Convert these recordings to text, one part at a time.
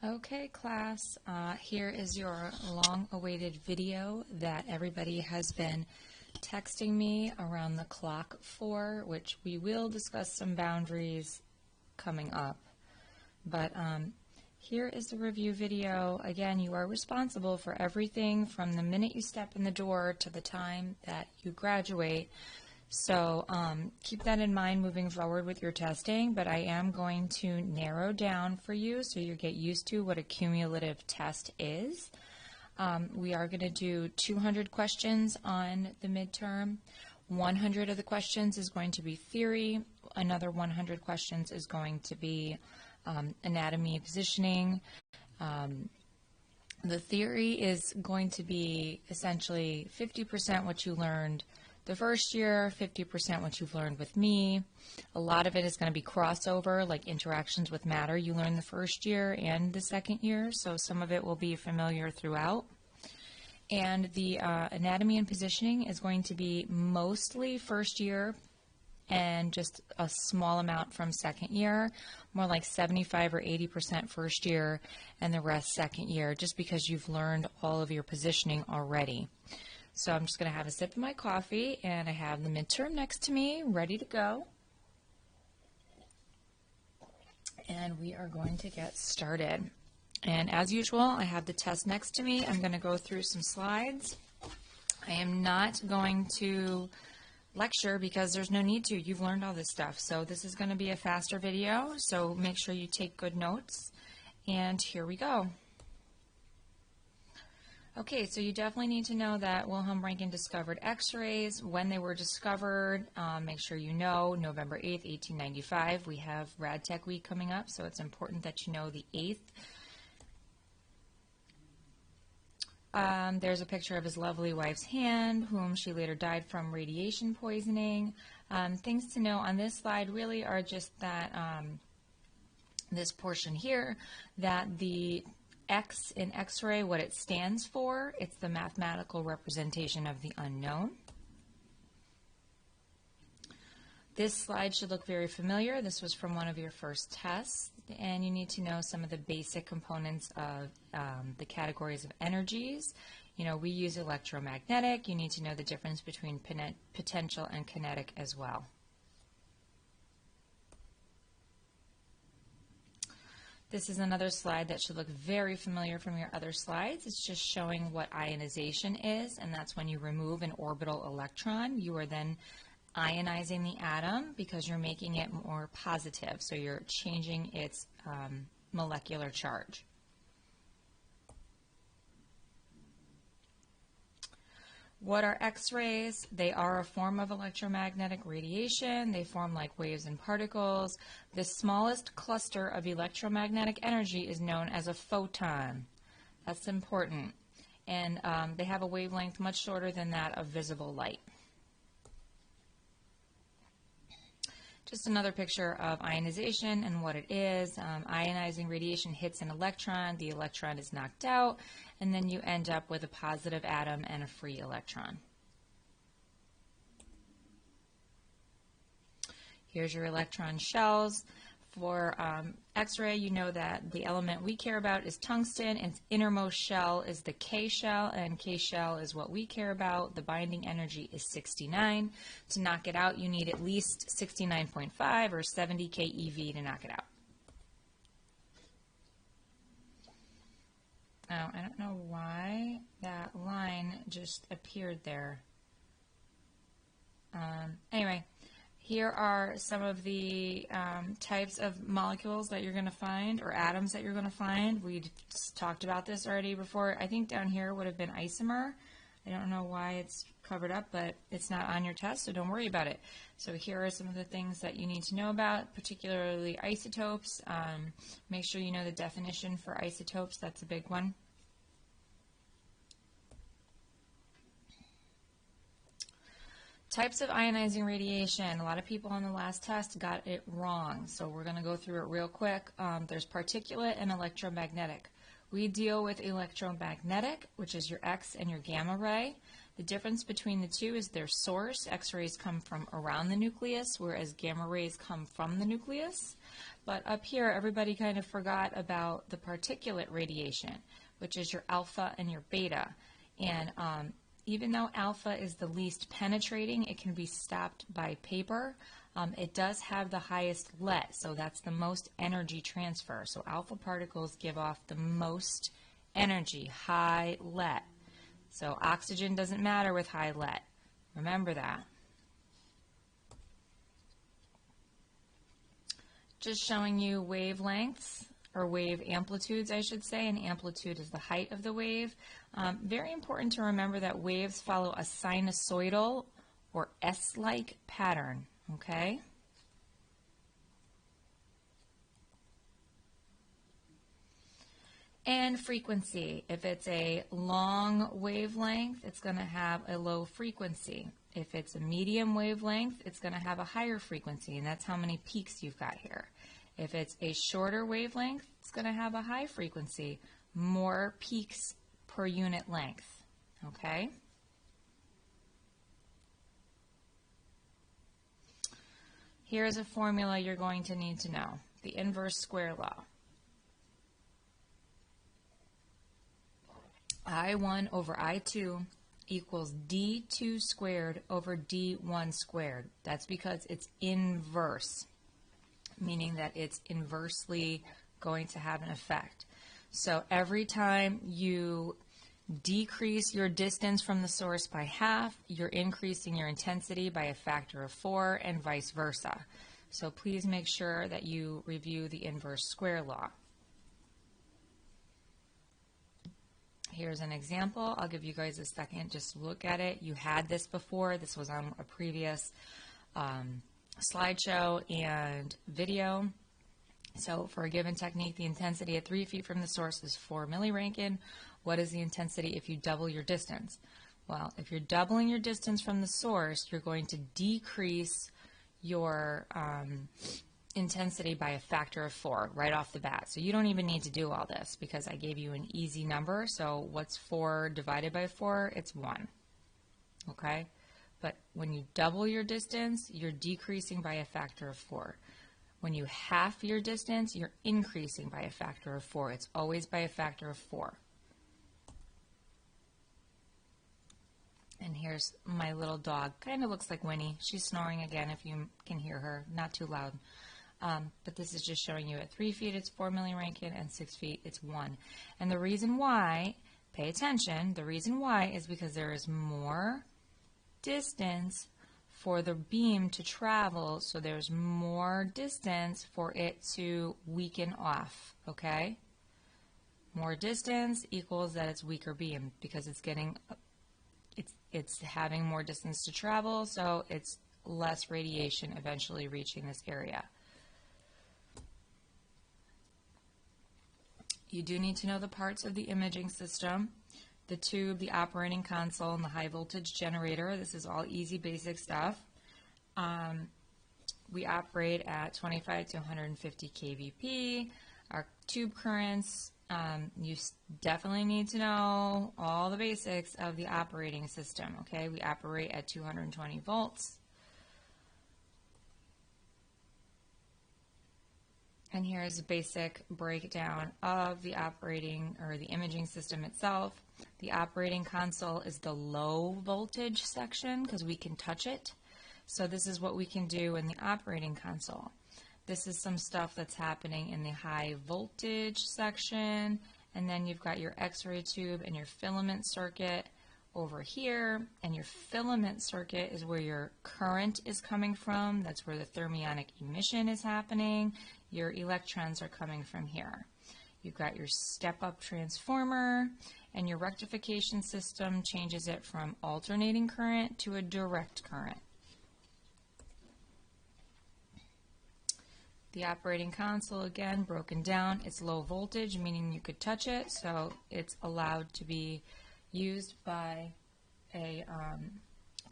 Okay, class, here is your long-awaited video that everybody has been texting me around the clock for, which we will discuss some boundaries coming up. But here is the review video. Again, you are responsible for everything from the minute you step in the door to the time that you graduate. So keep that in mind moving forward with your testing, but I am going to narrow down for you so you get used to what a cumulative test is. We are going to do 200 questions on the midterm. 100 of the questions is going to be theory. Another 100 questions is going to be anatomy, positioning. The theory is going to be essentially 50% what you learned the first year, 50% what you've learned with me. A lot of it is going to be crossover, like interactions with matter you learned the first year and the second year, so some of it will be familiar throughout. And the anatomy and positioning is going to be mostly first year and just a small amount from second year, more like 75 or 80% first year and the rest second year, just because you've learned all of your positioning already. So I'm just going to have a sip of my coffee, and I have the midterm next to me, ready to go. And we are going to get started. And as usual, I have the test next to me. I'm going to go through some slides. I am not going to lecture because there's no need to. You've learned all this stuff. So this is going to be a faster video, so make sure you take good notes. And here we go. Okay, so you definitely need to know that Wilhelm Röntgen discovered X-rays, when they were discovered. Make sure you know November 8th, 1895. We have Rad Tech Week coming up, so it's important that you know the 8th. There's a picture of his lovely wife's hand, whom she later died from radiation poisoning. Things to know on this slide really are just that this portion here, that the X in X-ray, what it stands for, it's the mathematical representation of the unknown. This slide should look very familiar. This was from one of your first tests, and you need to know some of the basic components of the categories of energies. You know, we use electromagnetic. You need to know the difference between potential and kinetic as well. This is another slide that should look very familiar from your other slides. It's just showing what ionization is, and that's when you remove an orbital electron. You are then ionizing the atom because you're making it more positive, so you're changing its molecular charge. What are X-rays? They are a form of electromagnetic radiation. They form like waves and particles. The smallest cluster of electromagnetic energy is known as a photon. That's important. And they have a wavelength much shorter than that of visible light. Just another picture of ionization and what it is. Ionizing radiation hits an electron, the electron is knocked out, and then you end up with a positive atom and a free electron. Here's your electron shells. For X-ray, you know that the element we care about is tungsten. Its innermost shell is the K shell, and K shell is what we care about. The binding energy is 69. To knock it out, you need at least 69.5 or 70 keV to knock it out. Now, I don't know why that line just appeared there. Anyway. Here are some of the types of molecules that you're going to find, or atoms that you're going to find. We talked about this already before. I think down here would have been isomer. I don't know why it's covered up, but it's not on your test, so don't worry about it. So here are some of the things that you need to know about, particularly isotopes. Make sure you know the definition for isotopes. That's a big one. Types of ionizing radiation. A lot of people on the last test got it wrong, so we're going to go through it real quick. There's particulate and electromagnetic. We deal with electromagnetic, which is your X and your gamma ray. The difference between the two is their source. X-rays come from around the nucleus, whereas gamma rays come from the nucleus. But up here, everybody kind of forgot about the particulate radiation, which is your alpha and your beta. And even though alpha is the least penetrating, it can be stopped by paper. It does have the highest let, so that's the most energy transfer. So alpha particles give off the most energy, high let. So oxygen doesn't matter with high let. Remember that. Just showing you wavelengths, or wave amplitudes, I should say, and amplitude is the height of the wave. Very important to remember that waves follow a sinusoidal or S-like pattern, okay? And frequency. If it's a long wavelength, it's going to have a low frequency. If it's a medium wavelength, it's going to have a higher frequency, and that's how many peaks you've got here. If it's a shorter wavelength, it's going to have a high frequency, more peaks per unit length, okay? Here's a formula you're going to need to know, the inverse square law. I1 over I2 equals D2 squared over D1 squared. That's because it's inverse, meaning that it's inversely going to have an effect. So every time you decrease your distance from the source by half, you're increasing your intensity by a factor of 4 and vice versa. So please make sure that you review the inverse square law. Here's an example. I'll give you guys a second just to look at it. You had this before. This was on a previous slideshow and video. So for a given technique, the intensity at 3 feet from the source is 4 millirankin. What is the intensity if you double your distance? Well, if you're doubling your distance from the source, you're going to decrease your intensity by a factor of 4 right off the bat. So you don't even need to do all this because I gave you an easy number. So what's 4 divided by 4? It's 1. Okay? But when you double your distance, you're decreasing by a factor of 4. When you half your distance, you're increasing by a factor of 4. It's always by a factor of 4. And here's my little dog. Kind of looks like Winnie. She's snoring again if you can hear her. Not too loud. But this is just showing you at 3 feet it's 4 millirankin and 6 feet it's 1. And the reason why, pay attention, the reason why is because there is more distance for the beam to travel, so there's more distance for it to weaken off, okay? More distance equals that it's weaker beam because it's having more distance to travel, so it's less radiation eventually reaching this area. You do need to know the parts of the imaging system, the tube, the operating console, and the high voltage generator. This is all easy basic stuff. We operate at 25 to 150 kVp. Our tube currents, you definitely need to know all the basics of the operating system, okay? We operate at 220 volts. And here's a basic breakdown of the operating or the imaging system itself. The operating console is the low voltage section because we can touch it. So this is what we can do in the operating console. This is some stuff that's happening in the high voltage section. And then you've got your X-ray tube and your filament circuit over here. And your filament circuit is where your current is coming from. That's where the thermionic emission is happening. Your electrons are coming from here. You've got your step-up transformer, and your rectification system changes it from alternating current to a direct current. The operating console, again, broken down. It's low voltage, meaning you could touch it, so it's allowed to be used by a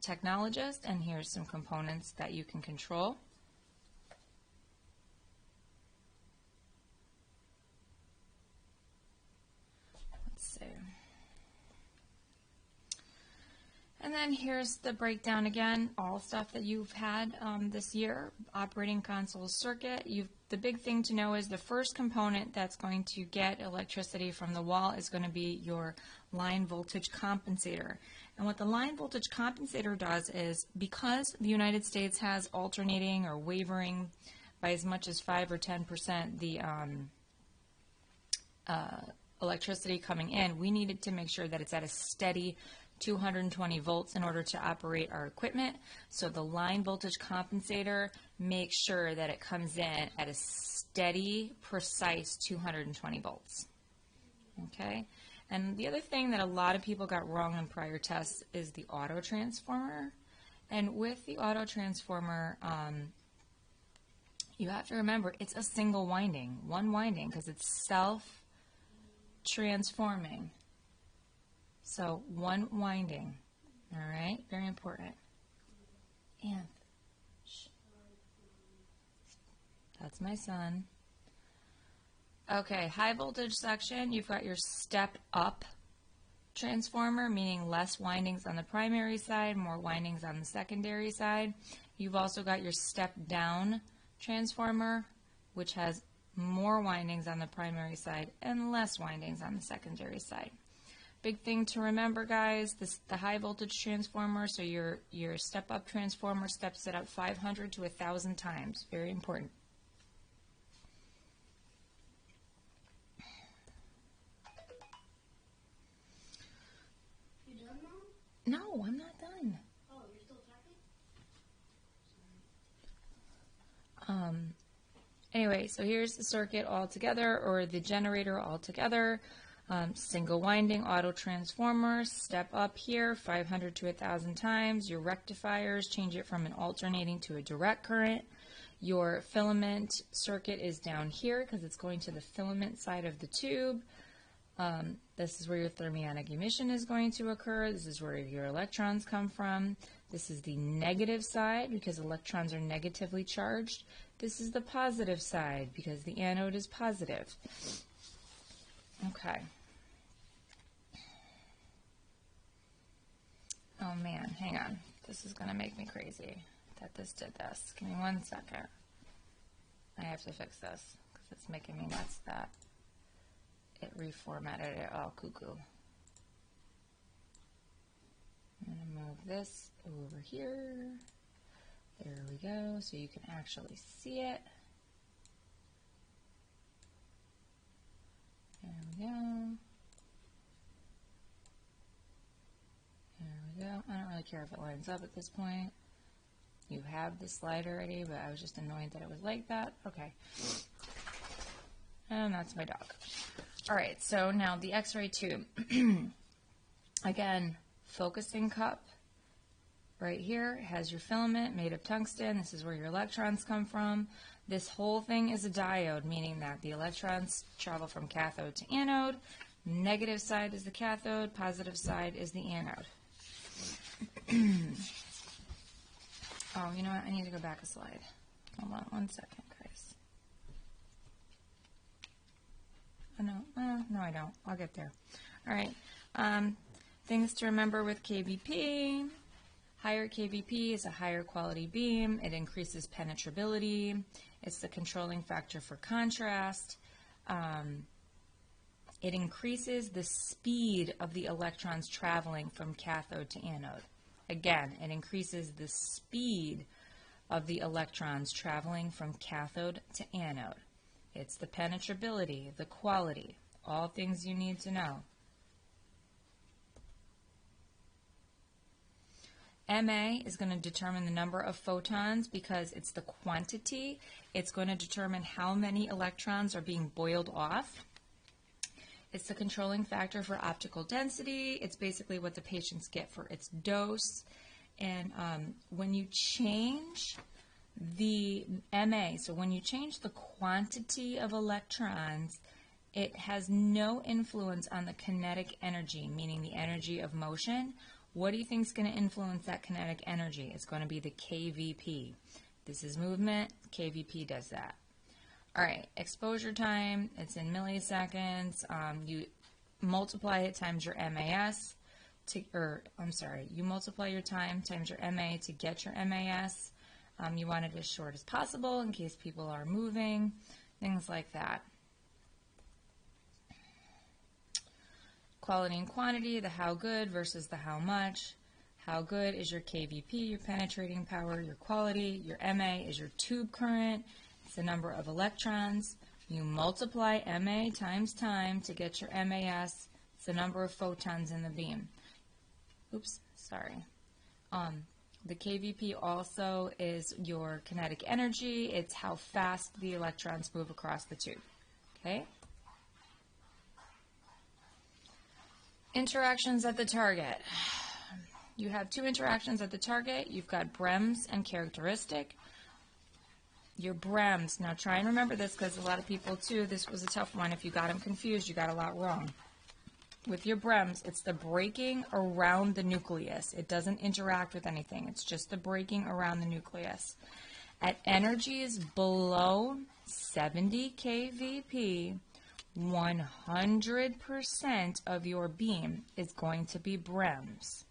technologist. And here's some components that you can control. And then here's the breakdown again, all stuff that you've had this year. Operating console circuit. The big thing to know is the first component that's going to get electricity from the wall is going to be your line voltage compensator. And what the line voltage compensator does is, because the United States has alternating or wavering by as much as 5 or 10% the electricity coming in, we needed to make sure that it's at a steady 220 volts in order to operate our equipment. So the line voltage compensator makes sure that it comes in at a steady, precise 220 volts. Okay? And the other thing that a lot of people got wrong in prior tests is the auto transformer. And with the auto transformer, you have to remember it's a single winding, one winding, because it's self-transforming. So one winding, all right? Very important. And that's my son. Okay, high voltage section, you've got your step up transformer, meaning less windings on the primary side, more windings on the secondary side. You've also got your step down transformer, which has more windings on the primary side and less windings on the secondary side. Big thing to remember, guys, the high voltage transformer, so your step-up transformer steps it up 500 to 1,000 times. Very important. You done now? No, I'm not done. Oh, you're still talking? Anyway, so here's the circuit all together, or the generator all together. Single winding auto transformer, step up here 500 to 1,000 times. Your rectifiers change it from an alternating to a direct current. Your filament circuit is down here because it's going to the filament side of the tube. This is where your thermionic emission is going to occur. This is where your electrons come from. This is the negative side because electrons are negatively charged. This is the positive side because the anode is positive. Okay. Oh man, hang on. This is going to make me crazy that this did this. Give me 1 second. I have to fix this because it's making me nuts that it reformatted it all cuckoo. I'm going to move this over here. There we go, so you can actually see it. There we go. There we go. I don't really care if it lines up at this point. You have the slide already, but I was just annoyed that it was like that. Okay. And that's my dog. All right, so now the X-ray tube. Again, focusing cup right here has your filament made of tungsten. This is where your electrons come from. This whole thing is a diode, meaning that the electrons travel from cathode to anode. Negative side is the cathode, positive side is the anode. Oh, you know what? I need to go back a slide. Hold on 1 second, guys. Oh, no. No, I don't. I'll get there. All right. Things to remember with KVP. Higher KVP is a higher quality beam. It increases penetrability. It's the controlling factor for contrast. It increases the speed of the electrons traveling from cathode to anode. Again, it increases the speed of the electrons traveling from cathode to anode. It's the penetrability, the quality, all things you need to know. MA is going to determine the number of photons because it's the quantity. It's going to determine how many electrons are being boiled off. It's the controlling factor for optical density. It's basically what the patients get for its dose. And when you change the MA, so when you change the quantity of electrons, it has no influence on the kinetic energy, meaning the energy of motion. What do you think is going to influence that kinetic energy? It's going to be the KVP. This is movement. KVP does that. All right, exposure time, it's in milliseconds. You multiply it times your MAS. you multiply your time times your MA to get your MAS. You want it as short as possible in case people are moving, things like that. Quality and quantity, the how good versus the how much. How good is your kVp, your penetrating power, your quality. Your MA is your tube current. It's the number of electrons. You multiply MA times time to get your MAS. It's the number of photons in the beam. Oops, sorry. The kVp also is your kinetic energy. It's how fast the electrons move across the tube. Okay? Interactions at the target. You have two interactions at the target. You've got Brem's and characteristic. Your Brem's, now try and remember this because a lot of people too, this was a tough one. If you got them confused, you got a lot wrong. With your Brem's, it's the braking around the nucleus. It doesn't interact with anything. It's just the braking around the nucleus. At energies below 70 kVp, 100% of your beam is going to be Brem's.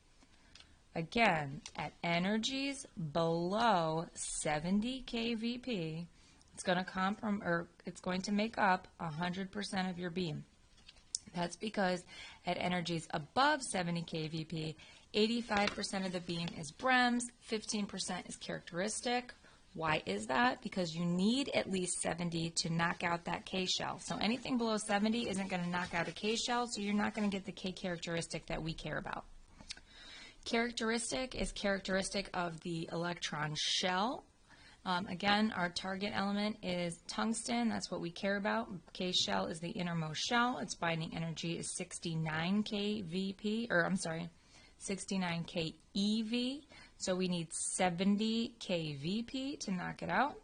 Again, at energies below 70 kVp, it's going to make up 100% of your beam. That's because at energies above 70 kVp, 85% of the beam is Brem's, 15% is characteristic. Why is that? Because you need at least 70 to knock out that K shell. So anything below 70 isn't going to knock out a K shell, so you're not going to get the K characteristic that we care about. Characteristic is characteristic of the electron shell. Again, our target element is tungsten. That's what we care about. K shell is the innermost shell. Its binding energy is 69 keV. So we need 70 keVp to knock it out.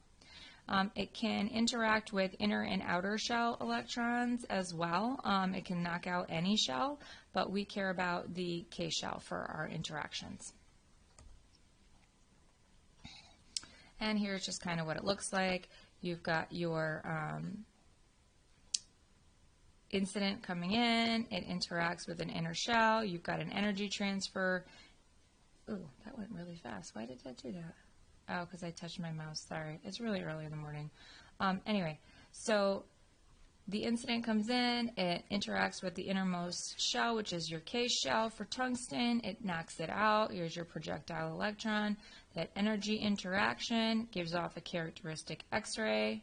It can interact with inner and outer shell electrons as well. It can knock out any shell, but we care about the K shell for our interactions. And here's just kind of what it looks like. You've got your incident coming in. It interacts with an inner shell. You've got an energy transfer. Ooh, that went really fast. Why did that do that? Oh, because I touched my mouse. Sorry. It's really early in the morning. Anyway, so the incident comes in. It interacts with the innermost shell, which is your K shell for tungsten. It knocks it out. Here's your projectile electron. That energy interaction gives off a characteristic X-ray.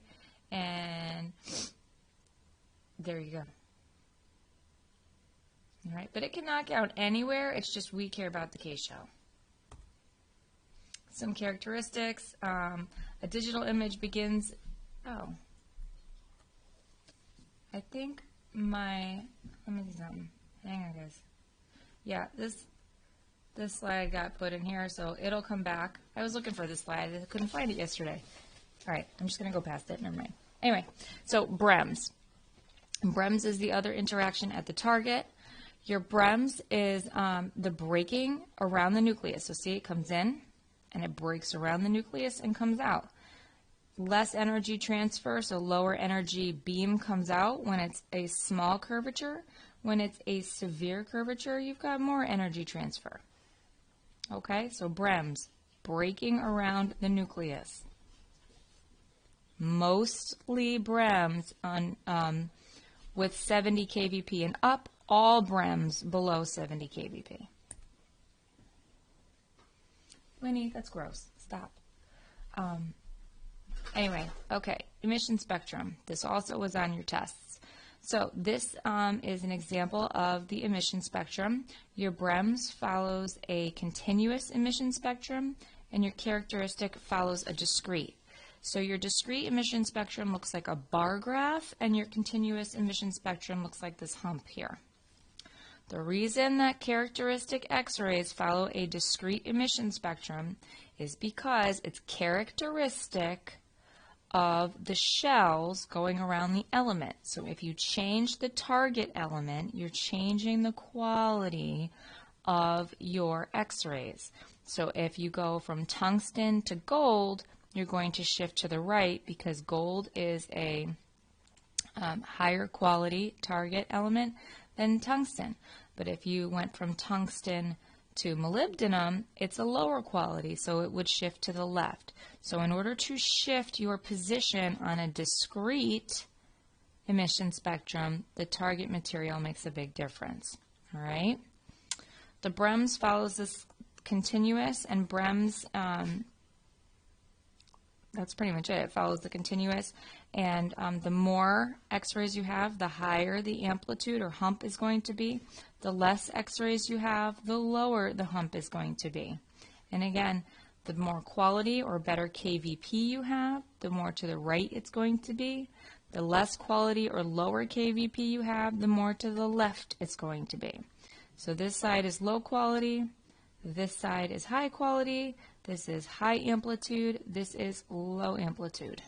And there you go. All right, but it can knock out anywhere. It's just we care about the K shell. Some characteristics. A digital image begins. Oh, I think let me do something. Hang on, guys. Yeah, this slide got put in here, so it'll come back. I was looking for this slide. I couldn't find it yesterday. All right, I'm just going to go past it. Never mind. Anyway, so Brem's. Brem's is the other interaction at the target. Your Brem's is the braking around the nucleus. So see, it comes in, and it breaks around the nucleus and comes out. Less energy transfer, so lower energy beam comes out when it's a small curvature. When it's a severe curvature, you've got more energy transfer. Okay, so Brem's, braking around the nucleus. Mostly Brem's on, with 70 kVp and up, all Brem's below 70 kVp. Winnie, that's gross. Stop. Anyway, okay, emission spectrum. This also was on your tests. So this is an example of the emission spectrum. Your Brem's follows a continuous emission spectrum, and your characteristic follows a discrete. So your discrete emission spectrum looks like a bar graph, and your continuous emission spectrum looks like this hump here. The reason that characteristic X-rays follow a discrete emission spectrum is because it's characteristic of the shells going around the element. So if you change the target element, you're changing the quality of your X-rays. So if you go from tungsten to gold, you're going to shift to the right because gold is a higher quality target element than tungsten. But if you went from tungsten to molybdenum, it's a lower quality, so it would shift to the left. So in order to shift your position on a discrete emission spectrum, the target material makes a big difference. All right? The BREMS follows this continuous, and BREMS, that's pretty much it. It follows the continuous, and the more x-rays you have, the higher the amplitude or hump is going to be. The less x-rays you have, the lower the hump is going to be. And again, the more quality or better KVP you have, the more to the right it's going to be. The less quality or lower KVP you have, the more to the left it's going to be. So this side is low quality, this side is high quality, this is high amplitude, this is low amplitude.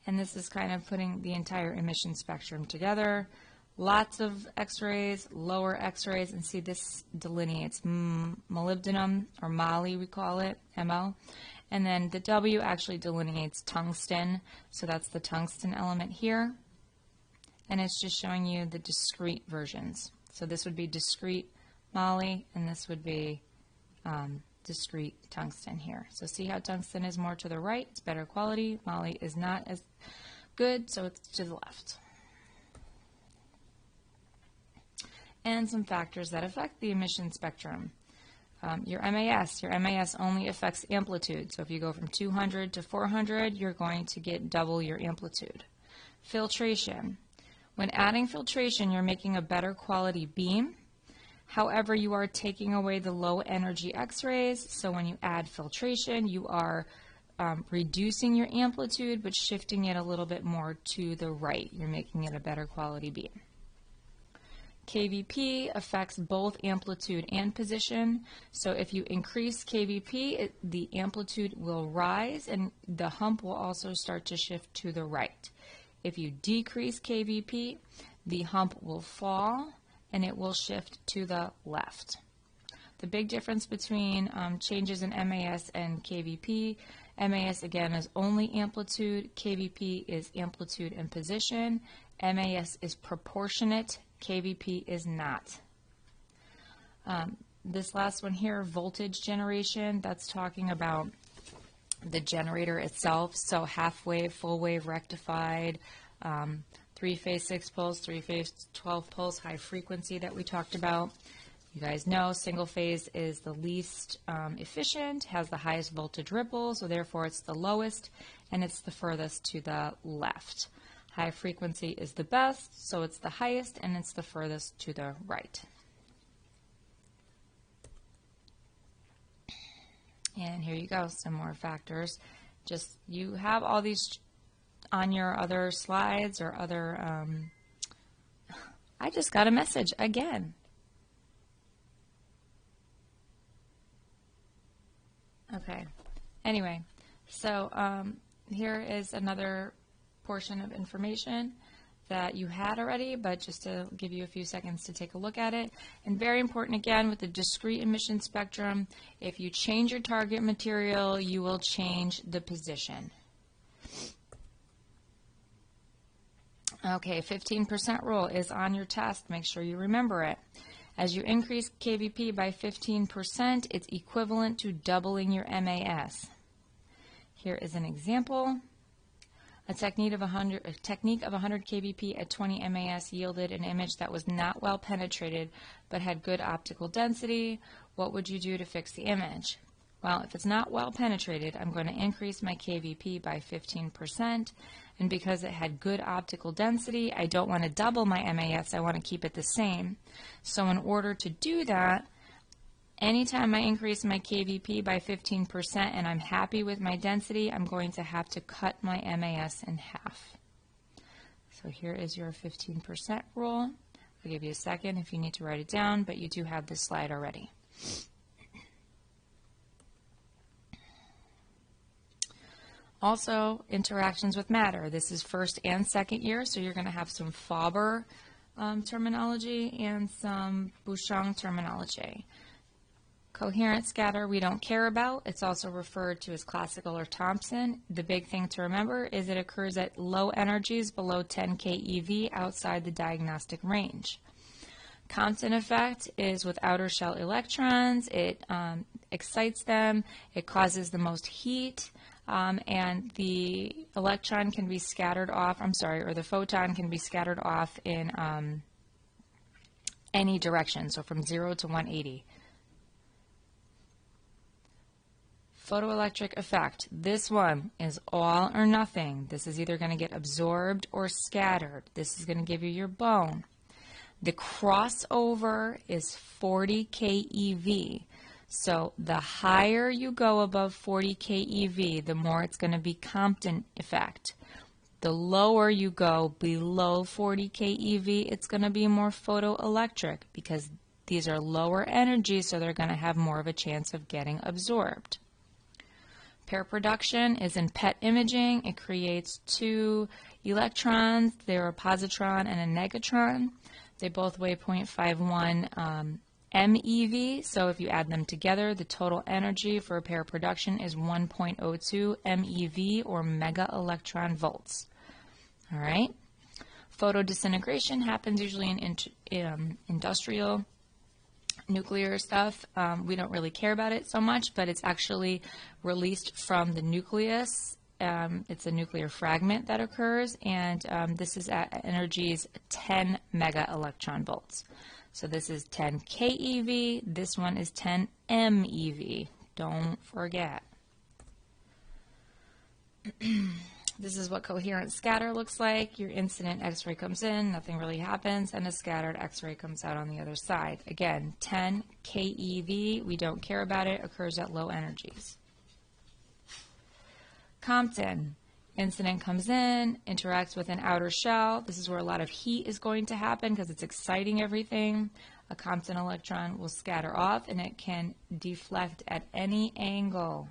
And this is kind of putting the entire emission spectrum together. Lots of x-rays, lower x-rays, and see this delineates molybdenum, or moly we call it, MO. And then the W actually delineates tungsten, so that's the tungsten element here. And it's just showing you the discrete versions. So this would be discrete moly, and this would be discrete tungsten here. So see how tungsten is more to the right, it's better quality. Moly is not as good, so it's to the left. And some factors that affect the emission spectrum. Your MAS only affects amplitude. So if you go from 200 to 400, you're going to get double your amplitude. Filtration. When adding filtration, you're making a better quality beam. However, you are taking away the low energy x-rays. So when you add filtration, you are reducing your amplitude, but shifting it a little bit more to the right. You're making it a better quality beam. KVP affects both amplitude and position. So if you increase KVP, the amplitude will rise and the hump will also start to shift to the right. If you decrease KVP, the hump will fall and it will shift to the left. The big difference between changes in MAS and KVP, MAS again is only amplitude, KVP is amplitude and position, MAS is proportionate, KVP is not. This last one here, voltage generation, that's talking about the generator itself. So half wave, full wave, rectified, 3-phase 6 poles, 3-phase 12 poles, high frequency that we talked about. You guys know single phase is the least efficient, has the highest voltage ripple, so therefore it's the lowest, and it's the furthest to the left. High frequency is the best, so it's the highest, and it's the furthest to the right. And here you go, some more factors. Just, you have all these on your other slides or other, I just got a message again. Okay, anyway, so here is another portion of information that you had already, but just to give you a few seconds to take a look at it. And very important again with the discrete emission spectrum, if you change your target material, you will change the position. Okay, 15% rule is on your test. Make sure you remember it. As you increase KVP by 15%, it's equivalent to doubling your MAS. Here is an example. A technique of 100 kVp at 20 MAS yielded an image that was not well penetrated but had good optical density. What would you do to fix the image? Well, if it's not well penetrated, I'm going to increase my KVP by 15%. And because it had good optical density, I don't want to double my MAS. I want to keep it the same. So in order to do that, anytime I increase my KVP by 15% and I'm happy with my density, I'm going to have to cut my MAS in half. So here is your 15% rule. I'll give you a second if you need to write it down, but you do have this slide already. Also, interactions with matter. This is first and second year, so you're going to have some Faber terminology and some Bouchon terminology. Coherent scatter we don't care about. It's also referred to as classical or Thomson. The big thing to remember is it occurs at low energies below 10 keV outside the diagnostic range. Compton effect is with outer shell electrons. It excites them. It causes the most heat. And the electron can be scattered off, or the photon can be scattered off in any direction, so from 0 to 180. Photoelectric effect. This one is all or nothing. This is either going to get absorbed or scattered. This is going to give you your bone. The crossover is 40 keV. So the higher you go above 40 keV, the more it's going to be Compton effect. The lower you go below 40 keV, it's going to be more photoelectric because these are lower energy, so they're going to have more of a chance of getting absorbed. Pair production is in PET imaging. It creates two electrons. They're a positron and a negatron. They both weigh 0.51 MeV, so if you add them together, the total energy for a pair production is 1.02 MeV, or mega electron volts. All right. Photodisintegration happens usually in industrial nuclear stuff. We don't really care about it so much, but it's actually released from the nucleus. It's a nuclear fragment that occurs, and this is at energies 10 mega electron volts. So this is 10 keV, this one is 10 MeV. Don't forget. This is what coherent scatter looks like. Your incident X-ray comes in, nothing really happens, and a scattered X-ray comes out on the other side. Again, 10 keV, we don't care about it, occurs at low energies. Compton. Incident comes in, interacts with an outer shell. This is where a lot of heat is going to happen because it's exciting everything. A Compton electron will scatter off, and it can deflect at any angle.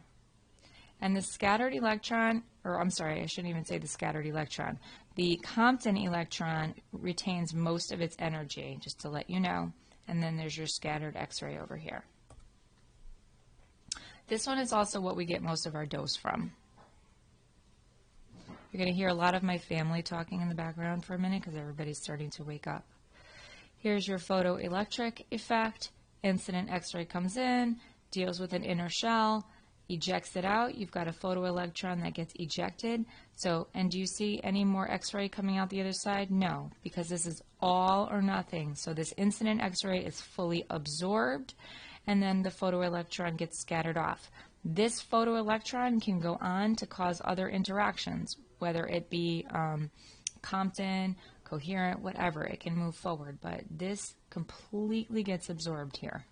And the scattered electron, I shouldn't even say the scattered electron. The Compton electron retains most of its energy, just to let you know. And then there's your scattered X-ray over here. This one is also what we get most of our dose from. You're going to hear a lot of my family talking in the background for a minute because everybody's starting to wake up. Here's your photoelectric effect. Incident X-ray comes in, deals with an inner shell, ejects it out. You've got a photoelectron that gets ejected. And do you see any more X-ray coming out the other side? No, because this is all or nothing. So this incident X-ray is fully absorbed, and then the photoelectron gets scattered off. This photoelectron can go on to cause other interactions, whether it be Compton, coherent, whatever. It can move forward, but this completely gets absorbed here.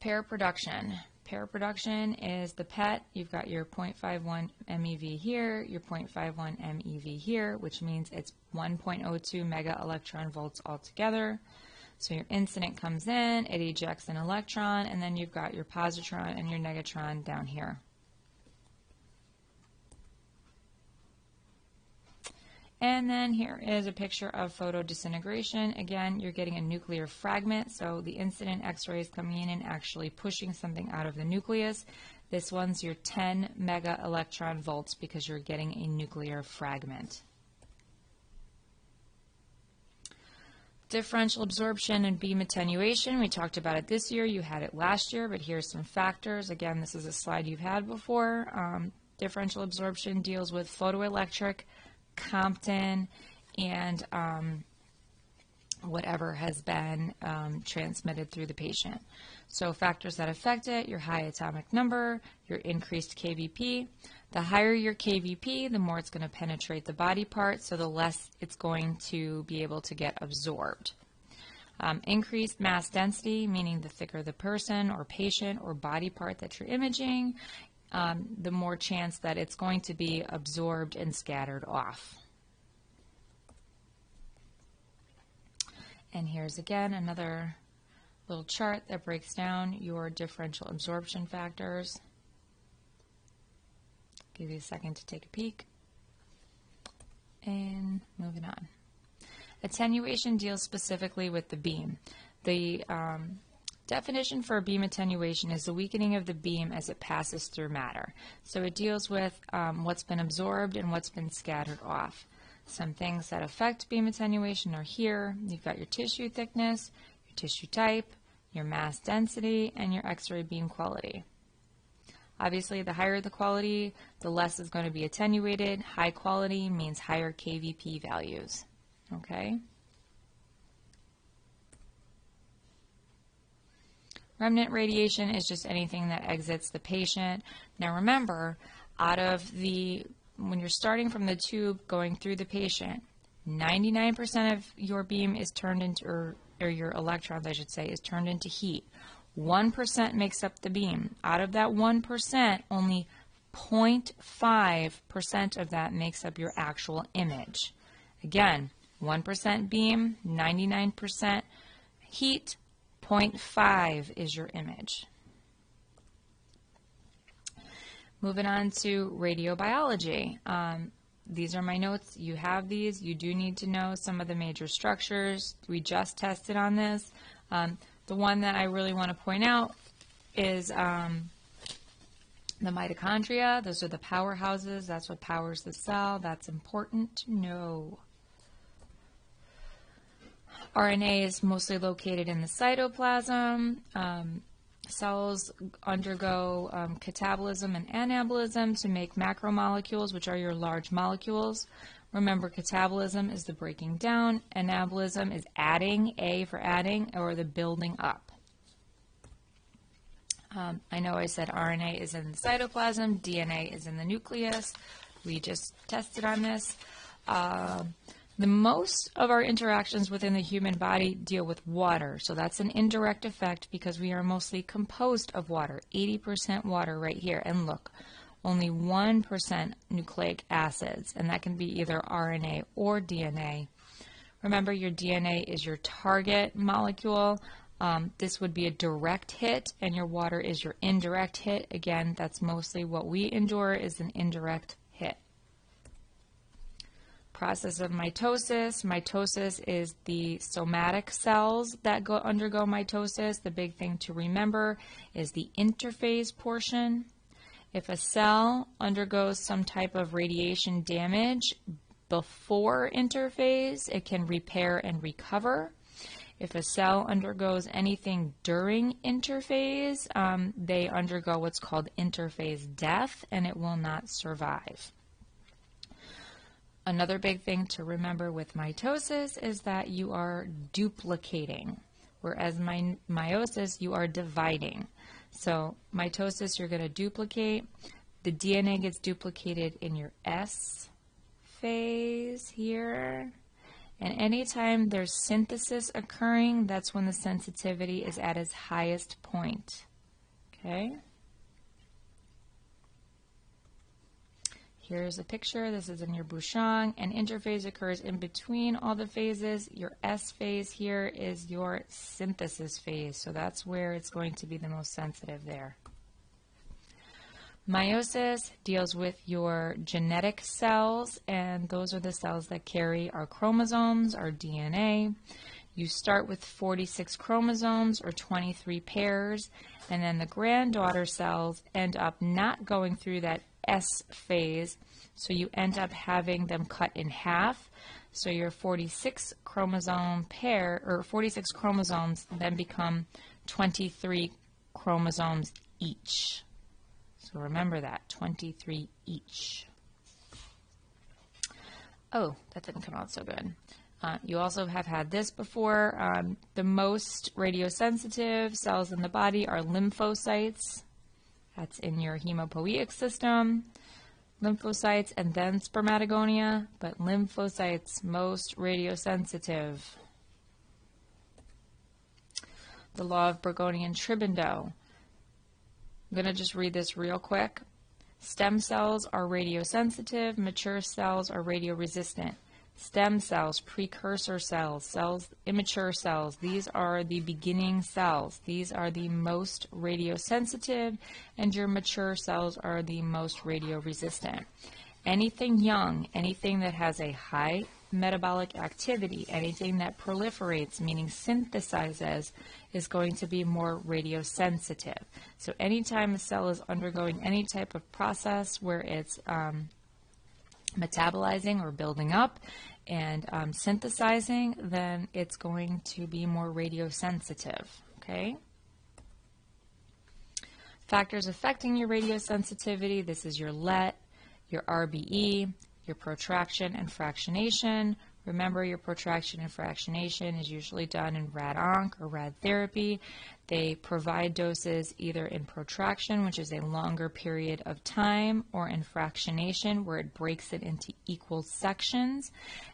Pair production. Pair production is the PET. You've got your 0.51 MeV here, your 0.51 MeV here, which means it's 1.02 mega electron volts altogether. So your incident comes in, it ejects an electron, and then you've got your positron and your negatron down here. And then here is a picture of photodisintegration. Again, you're getting a nuclear fragment, so the incident X-ray is coming in and actually pushing something out of the nucleus. This one's your 10 mega electron volts because you're getting a nuclear fragment. Differential absorption and beam attenuation. We talked about it this year. You had it last year, but here's some factors. Again, this is a slide you've had before. Differential absorption deals with photoelectric, Compton, and whatever has been transmitted through the patient. So factors that affect it, your high atomic number, your increased KVP. The higher your KVP, the more it's going to penetrate the body part, so the less it's going to be able to get absorbed. Increased mass density, meaning the thicker the person or patient or body part that you're imaging, the more chance that it's going to be absorbed and scattered off. And here's again another little chart that breaks down your differential absorption factors. Give you a second to take a peek. And moving on. Attenuation deals specifically with the beam. The definition for beam attenuation is the weakening of the beam as it passes through matter. So it deals with what's been absorbed and what's been scattered off. Some things that affect beam attenuation are here. You've got your tissue thickness, your tissue type, your mass density, and your X-ray beam quality. Obviously, the higher the quality, the less is going to be attenuated. High quality means higher KVP values. Okay? Remnant radiation is just anything that exits the patient. Now remember, when you're starting from the tube going through the patient, 99% of your beam is turned into, or your electrons, I should say, is turned into heat. 1% makes up the beam. Out of that 1%, only 0.5% of that makes up your actual image. Again, 1% beam, 99% heat, 0.5 is your image. Moving on to radiobiology. These are my notes. You have these. You do need to know some of the major structures. We just tested on this. The one that I really want to point out is the mitochondria. Those are the powerhouses. That's what powers the cell. That's important to know. RNA is mostly located in the cytoplasm. Cells undergo catabolism and anabolism to make macromolecules, which are your large molecules. Remember, catabolism is the breaking down. Anabolism is adding, A for adding, or the building up. I know I said RNA is in the cytoplasm, DNA is in the nucleus. We just tested on this. The most of our interactions within the human body deal with water, so that's an indirect effect because we are mostly composed of water, 80% water right here. And look, only 1% nucleic acids, and that can be either RNA or DNA. Remember, your DNA is your target molecule. This would be a direct hit, and your water is your indirect hit. Again, that's mostly what we endure is an indirect hit. Process of mitosis. Mitosis is the somatic cells that undergo mitosis. The big thing to remember is the interphase portion. If a cell undergoes some type of radiation damage before interphase, it can repair and recover. If a cell undergoes anything during interphase, they undergo what's called interphase death, and it will not survive. Another big thing to remember with mitosis is that you are duplicating, whereas meiosis, you are dividing. So mitosis, you're going to duplicate. The DNA gets duplicated in your S phase here. And anytime there's synthesis occurring, that's when the sensitivity is at its highest point. Okay? Here's a picture. This is in your Bouchon. An interphase occurs in between all the phases. Your S phase here is your synthesis phase, so that's where it's going to be the most sensitive there. Meiosis deals with your genetic cells, and those are the cells that carry our chromosomes, our DNA. You start with 46 chromosomes, or 23 pairs, and then the granddaughter cells end up not going through that S phase, so you end up having them cut in half. So your 46 chromosome pair, or 46 chromosomes, then become 23 chromosomes each. So remember that, 23 each. Oh, that didn't come out so good. You also have had this before. The most radiosensitive cells in the body are lymphocytes. That's in your hemopoietic system. Lymphocytes and then spermatogonia, but lymphocytes most radiosensitive. The law of Burgonian-Tribando. I'm going to just read this real quick. Stem cells are radiosensitive, mature cells are radioresistant. Stem cells, precursor cells, immature cells, these are the beginning cells. These are the most radiosensitive, and your mature cells are the most radioresistant. Anything young, anything that has a high metabolic activity, anything that proliferates, meaning synthesizes, is going to be more radiosensitive. So anytime a cell is undergoing any type of process where it's metabolizing or building up and synthesizing, then it's going to be more radiosensitive, okay? Factors affecting your radiosensitivity, this is your LET, your RBE, your protraction and fractionation. Remember, your protraction and fractionation is usually done in rad-onc or rad therapy. They provide doses either in protraction, which is a longer period of time, or in fractionation, where it breaks it into equal sections,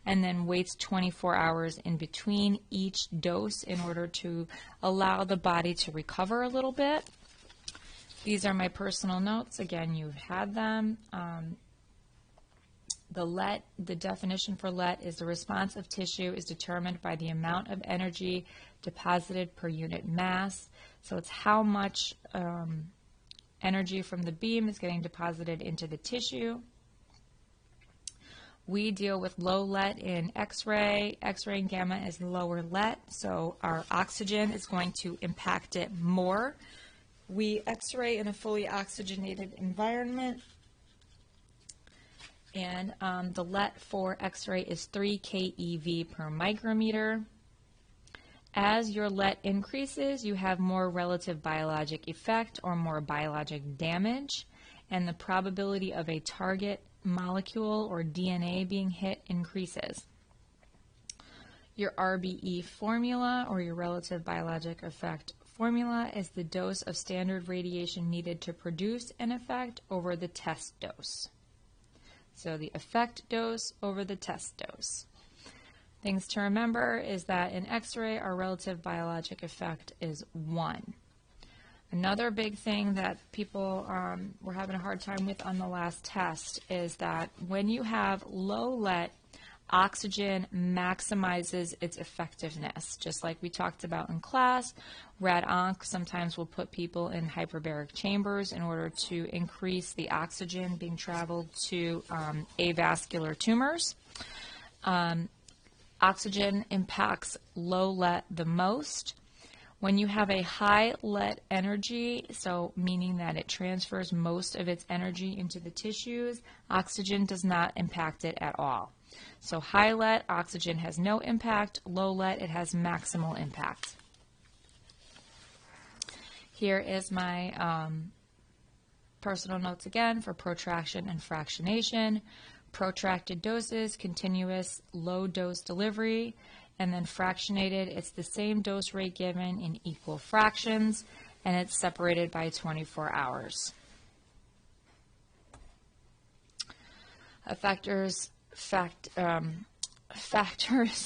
and then waits 24 hours in between each dose in order to allow the body to recover a little bit. These are my personal notes. Again, you've had them. The LET, the definition for LET is the response of tissue is determined by the amount of energy deposited per unit mass. So it's how much energy from the beam is getting deposited into the tissue. We deal with low LET in X-ray. X-ray and gamma is lower LET, so our oxygen is going to impact it more. We X-ray in a fully oxygenated environment. And the LET for X-ray is 3 keV per micrometer. As your LET increases, you have more relative biologic effect or more biologic damage, and the probability of a target molecule or DNA being hit increases. Your RBE formula, or your relative biologic effect formula, is the dose of standard radiation needed to produce an effect over the test dose. So the effect dose over the test dose. Things to remember is that in X-ray, our relative biologic effect is 1. Another big thing that people were having a hard time with on the last test is that when you have low LET, oxygen maximizes its effectiveness. Just like we talked about in class, rad-onc sometimes will put people in hyperbaric chambers in order to increase the oxygen being traveled to avascular tumors. Oxygen impacts low LET the most. When you have a high LET energy, so meaning that it transfers most of its energy into the tissues, oxygen does not impact it at all. So high LET, oxygen has no impact. Low LET, it has maximal impact. Here is my personal notes again for protraction and fractionation. Protracted doses, continuous low dose delivery, and then fractionated, it's the same dose rate given in equal fractions, and it's separated by 24 hours. Factors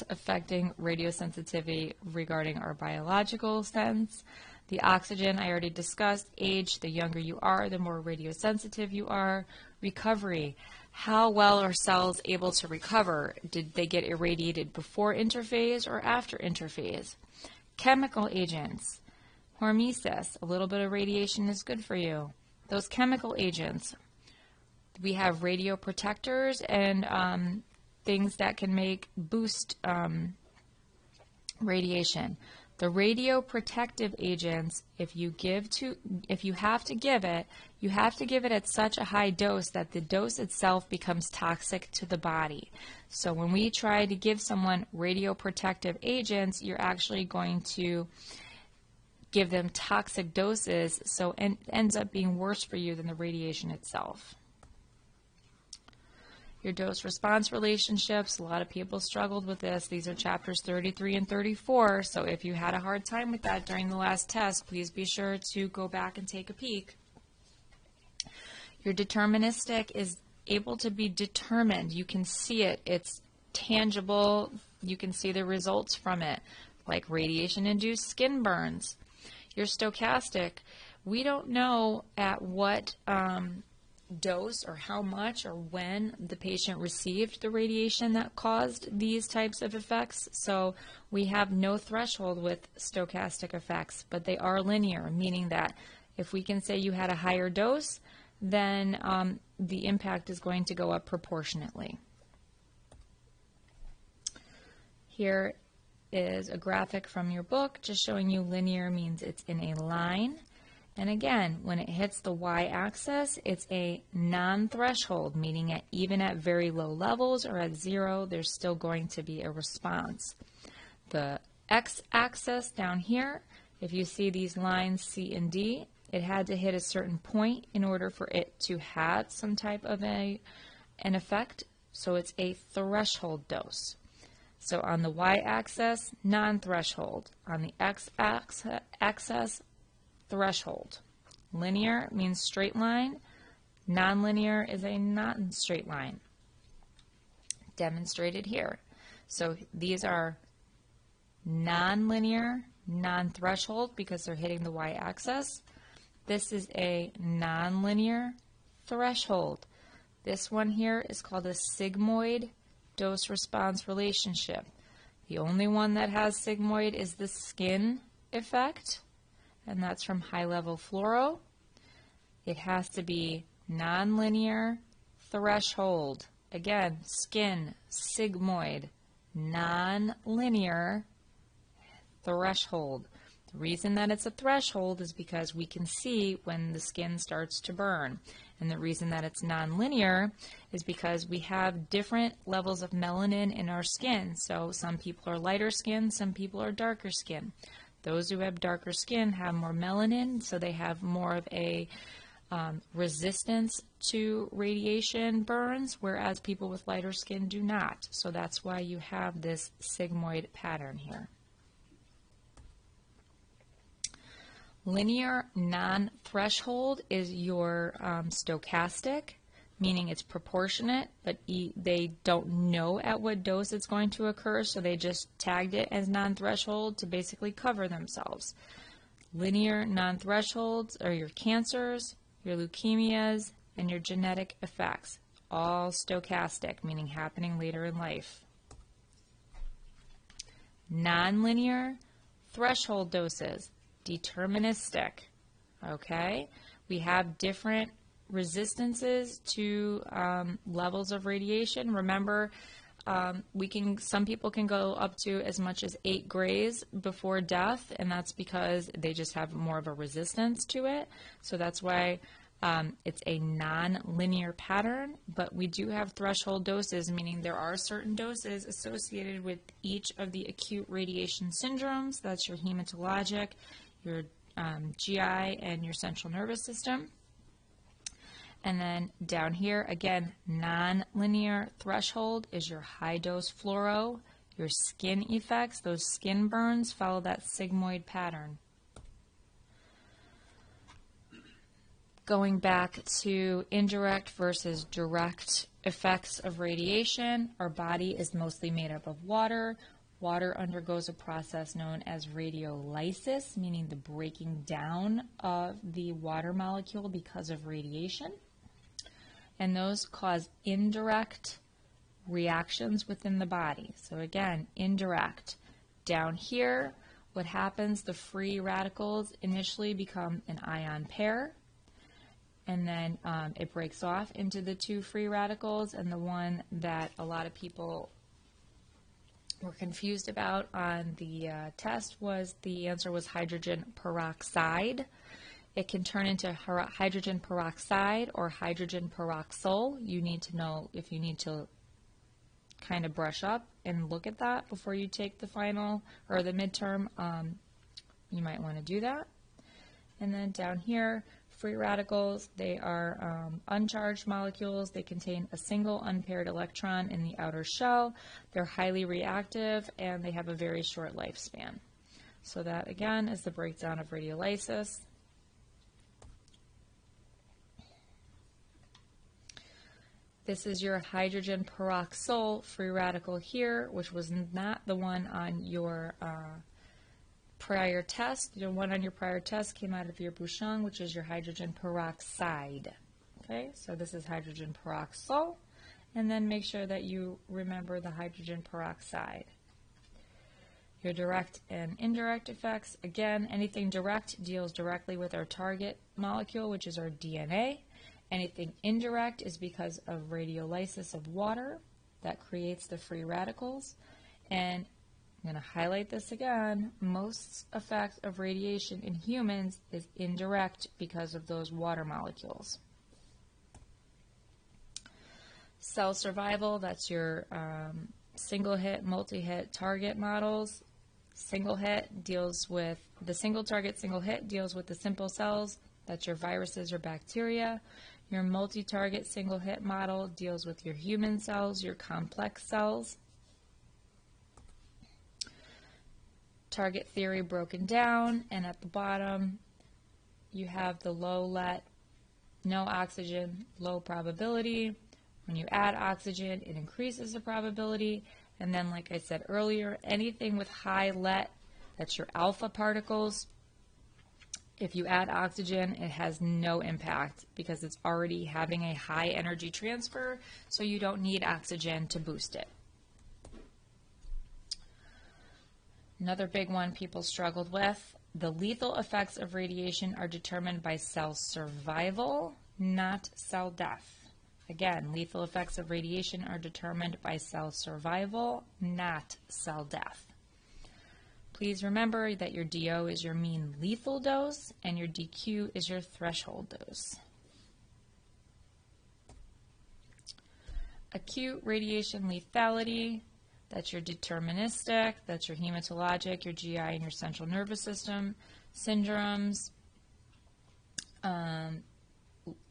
affecting radiosensitivity regarding our biological sense. The oxygen I already discussed. Age, the younger you are, the more radiosensitive you are. Recovery, how well are cells able to recover? Did they get irradiated before interphase or after interphase? Chemical agents, hormesis, a little bit of radiation is good for you. Those chemical agents, we have radioprotectors and things that can boost radiation. The radioprotective agents, if you have to give it, you have to give it at such a high dose that the dose itself becomes toxic to the body. So when we try to give someone radioprotective agents, you're actually going to give them toxic doses, so it ends up being worse for you than the radiation itself. Your dose-response relationships, a lot of people struggled with this. These are chapters 33 and 34, so if you had a hard time with that during the last test, please be sure to go back and take a peek. Your deterministic is able to be determined. You can see it. It's tangible. You can see the results from it, like radiation-induced skin burns. Your stochastic, we don't know at what dose or how much or when the patient received the radiation that caused these types of effects, so we have no threshold with stochastic effects, but they are linear, meaning that if we can say you had a higher dose, then the impact is going to go up proportionately. Here is a graphic from your book just showing you linear means it's in a line. And again, when it hits the y-axis, it's a non-threshold, meaning even at very low levels or at zero, there's still going to be a response. The x-axis down here, if you see these lines C and D, it had to hit a certain point in order for it to have some type of an effect, so it's a threshold dose. So on the y-axis, non-threshold. On the x-axis, threshold. Linear means straight line. Nonlinear is a non-straight line. Demonstrated here. So these are nonlinear, non-threshold because they're hitting the y-axis. This is a nonlinear threshold. This one here is called a sigmoid dose-response relationship. The only one that has sigmoid is the skin effect, and that's from high-level fluoro. It has to be nonlinear threshold. Again, skin, sigmoid, nonlinear threshold. The reason that it's a threshold is because we can see when the skin starts to burn. And the reason that it's nonlinear is because we have different levels of melanin in our skin. So some people are lighter skin, some people are darker skin. Those who have darker skin have more melanin, so they have more of a resistance to radiation burns, whereas people with lighter skin do not. So that's why you have this sigmoid pattern here. Linear non-threshold is your stochastic, meaning it's proportionate, but they don't know at what dose it's going to occur, so they just tagged it as non-threshold to basically cover themselves. Linear non-thresholds are your cancers, your leukemias, and your genetic effects, all stochastic, meaning happening later in life. Non-linear threshold doses, deterministic. Okay, we have different resistances to levels of radiation. Remember, some people can go up to as much as 8 grays before death, and that's because they just have more of a resistance to it. So that's why it's a non-linear pattern, but we do have threshold doses, meaning there are certain doses associated with each of the acute radiation syndromes. That's your hematologic, your GI, and your central nervous system. And then down here, again, non-linear threshold is your high-dose fluoro. Your skin effects, those skin burns, follow that sigmoid pattern. Going back to indirect versus direct effects of radiation, our body is mostly made up of water. Water undergoes a process known as radiolysis, meaning the breaking down of the water molecule because of radiation. And those cause indirect reactions within the body. So again, indirect. Down here, what happens, the free radicals initially become an ion pair, and then it breaks off into the 2 free radicals, and the one that a lot of people were confused about on the test was the answer was hydrogen peroxide. It can turn into hydrogen peroxide or hydrogen peroxyl. You need to know if you need to kind of brush up and look at that before you take the final or the midterm. You might want to do that. And then down here, free radicals, they are uncharged molecules. They contain a single unpaired electron in the outer shell. They're highly reactive, and they have a very short lifespan. So that, again, is the breakdown of radiolysis. This is your hydrogen peroxyl free radical here, which was not the one on your prior test. The one on your prior test came out of your Bouchon, which is your hydrogen peroxide. Okay, so this is hydrogen peroxyl, and then make sure that you remember the hydrogen peroxide. Your direct and indirect effects, again, anything direct deals directly with our target molecule, which is our DNA. Anything indirect is because of radiolysis of water that creates the free radicals. And I'm going to highlight this again. Most effect of radiation in humans is indirect because of those water molecules. Cell survival, that's your single hit, multi-hit target models. Single hit deals with the single target, single hit deals with the simple cells, that's your viruses or bacteria. Your multi-target single hit model deals with your human cells, your complex cells. Target theory broken down, and at the bottom you have the low let, no oxygen, low probability. When you add oxygen, it increases the probability. And then, like I said earlier, anything with high let, that's your alpha particles, if you add oxygen, it has no impact because it's already having a high energy transfer, so you don't need oxygen to boost it. Another big one people struggled with, the lethal effects of radiation are determined by cell survival, not cell death. Again, lethal effects of radiation are determined by cell survival, not cell death. Please remember that your DO is your mean lethal dose and your DQ is your threshold dose. Acute radiation lethality, that's your deterministic, that's your hematologic, your GI, and your central nervous system syndromes.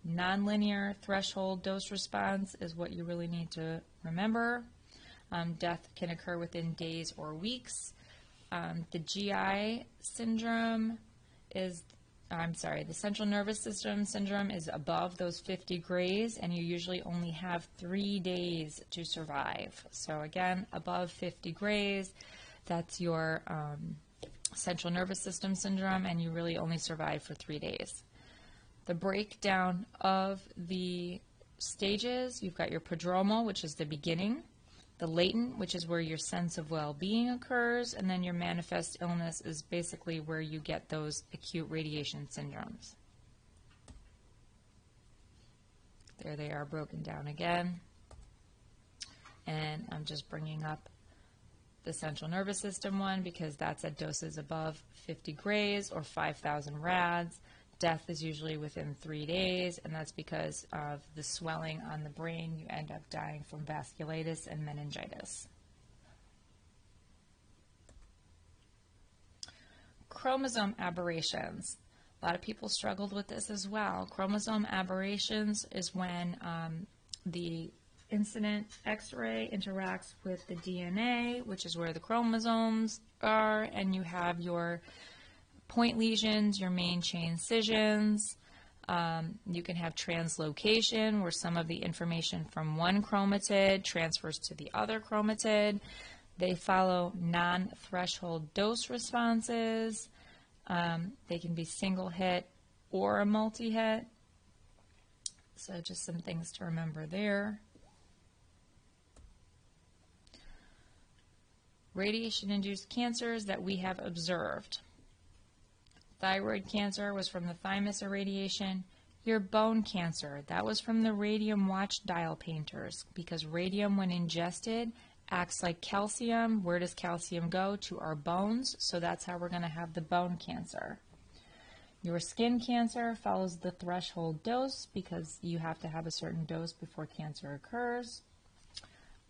Nonlinear threshold dose response is what you really need to remember. Death can occur within days or weeks. The GI syndrome is, the central nervous system syndrome is above those 50 grays, and you usually only have 3 days to survive. So again, above 50 grays, that's your central nervous system syndrome, and you really only survive for 3 days. The breakdown of the stages, you've got your prodromal, which is the beginning, the latent, which is where your sense of well-being occurs, and then your manifest illness is basically where you get those acute radiation syndromes. There they are broken down again. And I'm just bringing up the central nervous system one because that's at doses above 50 grays or 5,000 rads. Death is usually within 3 days, and that's because of the swelling on the brain. You end up dying from vasculitis and meningitis. Chromosome aberrations. A lot of people struggled with this as well. Chromosome aberrations is when the incident X-ray interacts with the DNA, which is where the chromosomes are, and you have your point lesions, your main chain scissions. You can have translocation, where some of the information from one chromatid transfers to the other chromatid. They follow non-threshold dose responses. They can be single hit or a multi-hit. So just some things to remember there. Radiation-induced cancers that we have observed. Thyroid cancer was from the thymus irradiation. Your bone cancer, that was from the radium watch dial painters, because radium, when ingested, acts like calcium. Where does calcium go? To our bones, so that's how we're going to have the bone cancer. Your skin cancer follows the threshold dose because you have to have a certain dose before cancer occurs.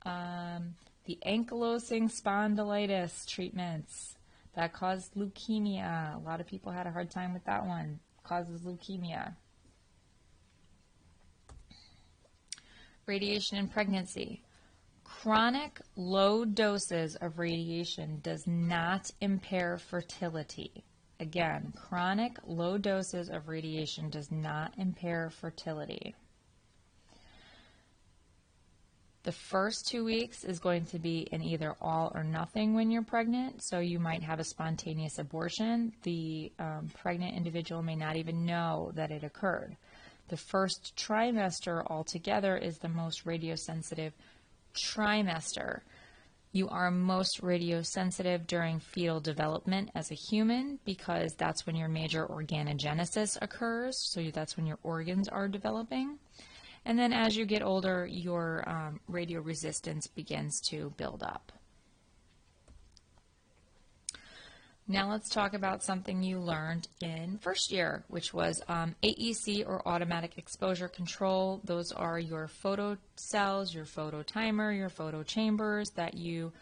The ankylosing spondylitis treatments. That caused leukemia. A lot of people had a hard time with that one. Causes leukemia. Radiation in pregnancy. Chronic low doses of radiation does not impair fertility. Again, chronic low doses of radiation does not impair fertility. The first 2 weeks is going to be an either all or nothing when you're pregnant, so you might have a spontaneous abortion. The pregnant individual may not even know that it occurred. The first trimester altogether is the most radiosensitive trimester. You are most radiosensitive during fetal development as a human because that's when your major organogenesis occurs, so that's when your organs are developing. And then as you get older, your radio resistance begins to build up. Now let's talk about something you learned in first year, which was AEC, or automatic exposure control. Those are your photo cells, your photo timer, your photo chambers that you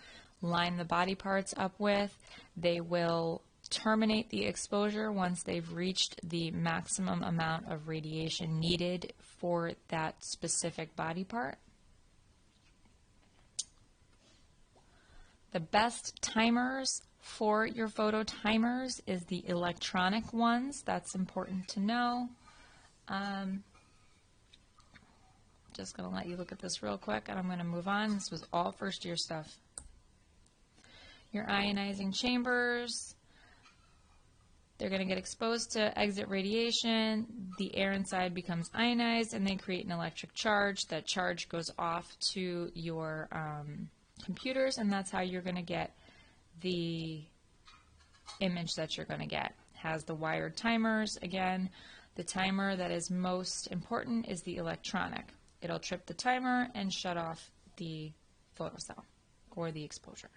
line the body parts up with. They will terminate the exposure once they've reached the maximum amount of radiation needed for that specific body part. The best timers for your photo timers is the electronic ones. That's important to know. Just going to let you look at this real quick, and I'm going to move on. This was all first year stuff. Your ionizing chambers, they're going to get exposed to exit radiation. The air inside becomes ionized, and they create an electric charge. That charge goes off to your computers, and that's how you're going to get the image that you're going to get. Has the wired timers. Again, the timer that is most important is the electronic. It'll trip the timer and shut off the photocell or the exposure.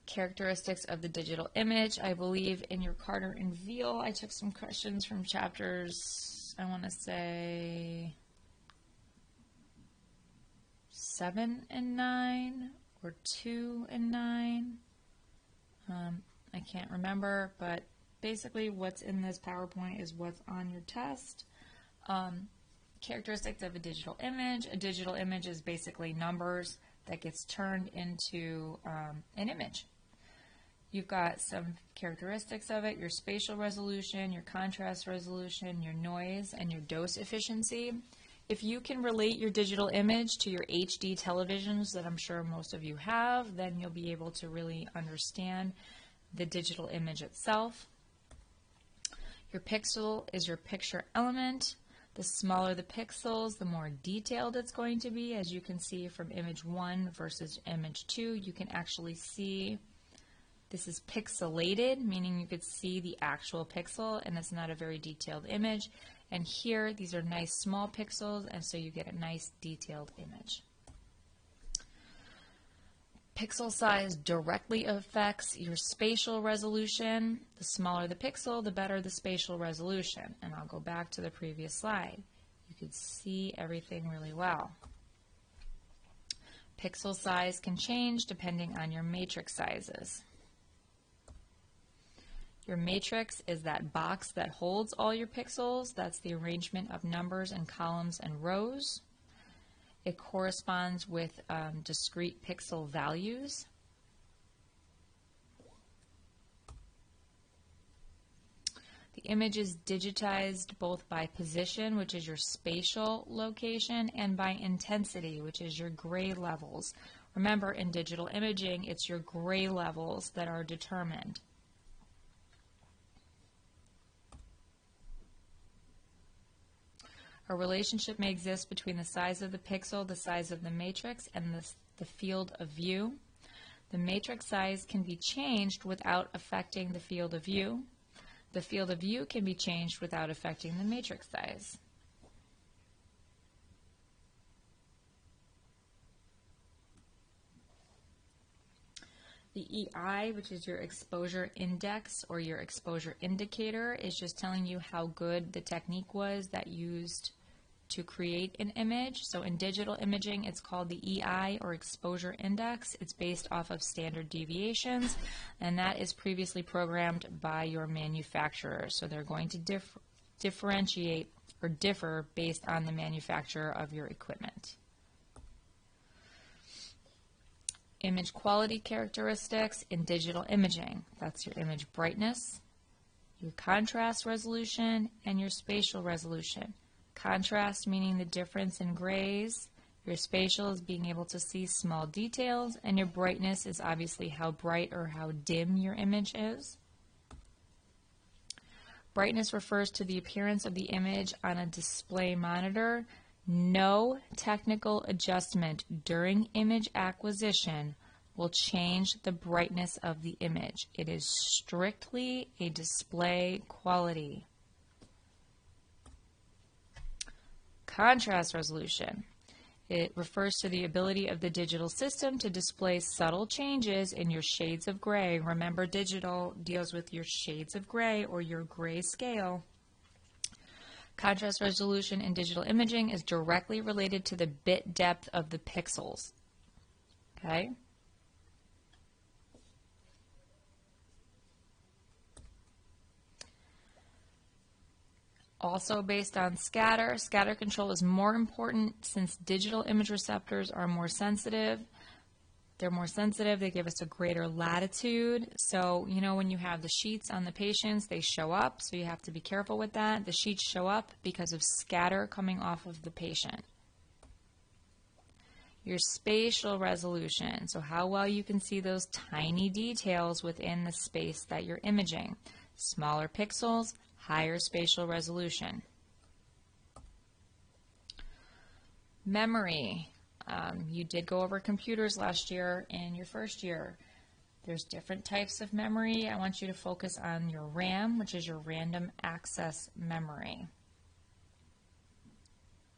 Characteristics of the digital image. I believe in your Carter and Veal, I took some questions from chapters, I want to say 7 and 9 or 2 and 9. I can't remember, but basically what's in this PowerPoint is what's on your test. Characteristics of a digital image. A digital image is basically numbers that gets turned into an image. You've got some characteristics of it: your spatial resolution, your contrast resolution, your noise, and your dose efficiency. If you can relate your digital image to your HD televisions that I'm sure most of you have, then you'll be able to really understand the digital image itself. Your pixel is your picture element. The smaller the pixels, the more detailed it's going to be. As you can see from image 1 versus image 2, you can actually see this is pixelated, meaning you could see the actual pixel, and it's not a very detailed image. And here, these are nice small pixels, and so you get a nice detailed image. Pixel size directly affects your spatial resolution. The smaller the pixel, the better the spatial resolution. And I'll go back to the previous slide. You can see everything really well. Pixel size can change depending on your matrix sizes. Your matrix is that box that holds all your pixels. That's the arrangement of numbers and columns and rows. It corresponds with discrete pixel values. The image is digitized both by position, which is your spatial location, and by intensity, which is your gray levels. Remember, in digital imaging, it's your gray levels that are determined. A relationship may exist between the size of the pixel, the size of the matrix, and the field of view. The matrix size can be changed without affecting the field of view. The field of view can be changed without affecting the matrix size. The EI, which is your exposure index or your exposure indicator, is just telling you how good the technique was that used to create an image. So in digital imaging, it's called the EI, or exposure index. It's based off of standard deviations, and that is previously programmed by your manufacturer. So they're going to differentiate or differ based on the manufacturer of your equipment. Image quality characteristics in digital imaging. That's your image brightness, your contrast resolution, and your spatial resolution. Contrast meaning the difference in grays. Your spatial is being able to see small details, and your brightness is obviously how bright or how dim your image is. Brightness refers to the appearance of the image on a display monitor. No technical adjustment during image acquisition will change the brightness of the image. It is strictly a display quality. Contrast resolution It refers to the ability of the digital system to display subtle changes in your shades of gray. Remember, digital deals with your shades of gray or your gray scale. Contrast resolution in digital imaging is directly related to the bit depth of the pixels. Okay? Also based on scatter. Scatter control is more important since digital image receptors are more sensitive. They're more sensitive, they give us a greater latitude. So, you know, when you have the sheets on the patients, they show up, so you have to be careful with that. The sheets show up because of scatter coming off of the patient. Your spatial resolution, so how well you can see those tiny details within the space that you're imaging. Smaller pixels, higher spatial resolution. Memory. You did go over computers last year in your first year. There's different types of memory. I want you to focus on your RAM, which is your random access memory.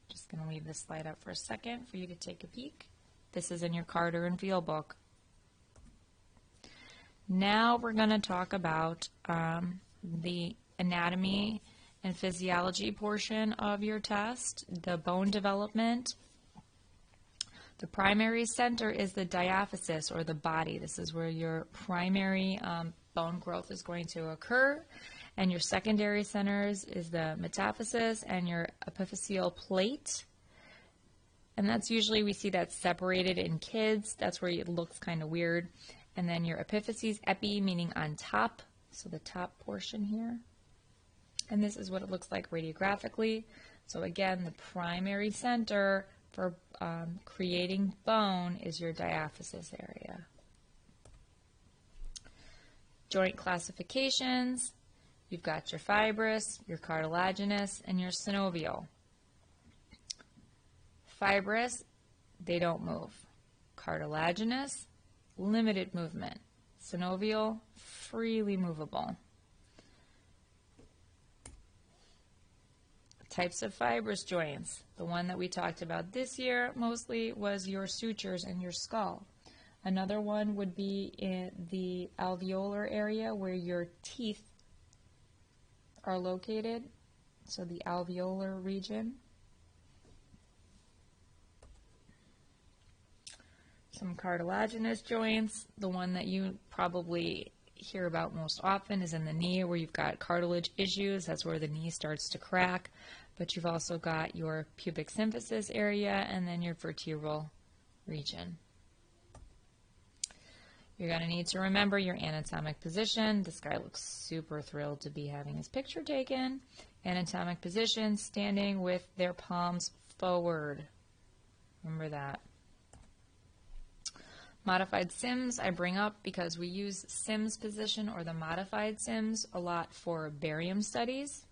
Just going to leave this slide up for a second for you to take a peek. This is in your Carter and Field book. Now we're going to talk about the anatomy and physiology portion of your test, the bone development. The primary center is the diaphysis, or the body. This is where your primary bone growth is going to occur. And your secondary centers is the metaphysis and your epiphyseal plate. And that's usually, we see that separated in kids. That's where it looks kind of weird. And then your epiphyses, epi meaning on top, so the top portion here. And this is what it looks like radiographically. So again, the primary center for creating bone is your diaphysis area. Joint classifications, you've got your fibrous, your cartilaginous, and your synovial. Fibrous, they don't move. Cartilaginous, limited movement. Synovial, freely movable. Types of fibrous joints. The one that we talked about this year mostly was your sutures and your skull. Another one would be in the alveolar area where your teeth are located, so the alveolar region. Some cartilaginous joints. The one that you probably hear about most often is in the knee, where you've got cartilage issues. That's where the knee starts to crack. But you've also got your pubic symphysis area and then your vertebral region. You're going to need to remember your anatomic position. This guy looks super thrilled to be having his picture taken. Anatomic position, standing with their palms forward. Remember that. Modified SIMS I bring up because we use SIMS position or the modified SIMS a lot for barium studies.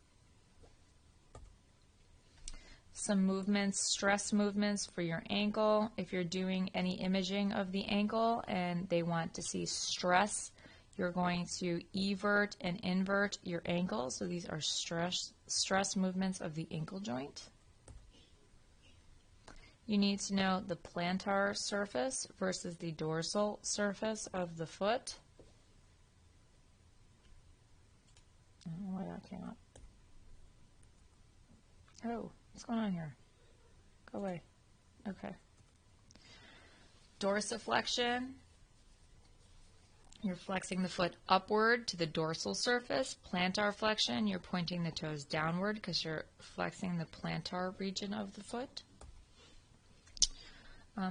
Some movements, stress movements for your ankle. If you're doing any imaging of the ankle and they want to see stress, you're going to evert and invert your ankle. So these are stress movements of the ankle joint. You need to know the plantar surface versus the dorsal surface of the foot. I don't know why that came up. Oh, what's going on here? Go away. Okay. Dorsiflexion. You're flexing the foot upward to the dorsal surface. Plantar flexion, you're pointing the toes downward because you're flexing the plantar region of the foot.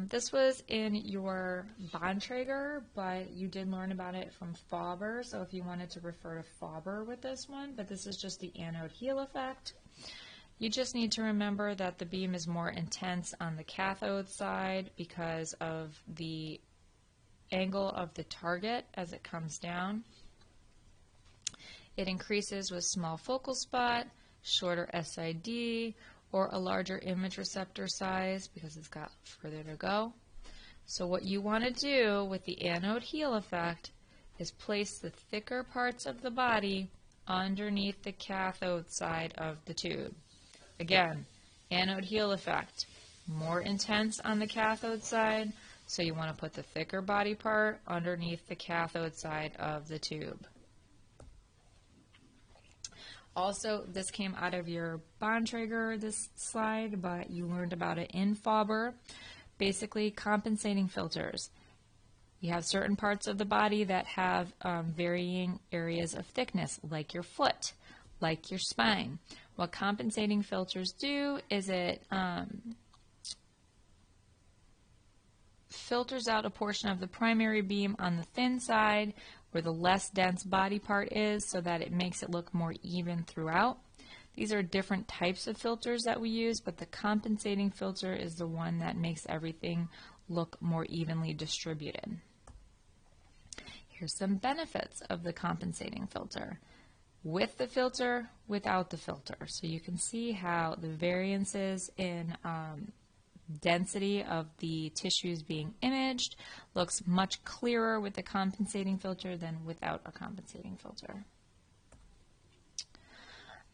This was in your Bontrager, but you did learn about it from Faber, so if you wanted to refer to Faber with this one, but this is just the anode heel effect. You just need to remember that the beam is more intense on the cathode side because of the angle of the target as it comes down. It increases with small focal spot, shorter SID, or a larger image receptor size because it's got further to go. So what you want to do with the anode heel effect is place the thicker parts of the body underneath the cathode side of the tube. Again, anode heel effect. more intense on the cathode side, so you want to put the thicker body part underneath the cathode side of the tube. Also, this came out of your Bontrager, this slide, but you learned about it in Faber. Basically, compensating filters. You have certain parts of the body that have varying areas of thickness, like your foot, like your spine. What compensating filters do is it filters out a portion of the primary beam on the thin side where the less dense body part is, so that it makes it look more even throughout. These are different types of filters that we use, but the compensating filter is the one that makes everything look more evenly distributed. Here's some benefits of the compensating filter. With the filter, without the filter. So you can see how the variances in density of the tissues being imaged looks much clearer with the compensating filter than without a compensating filter.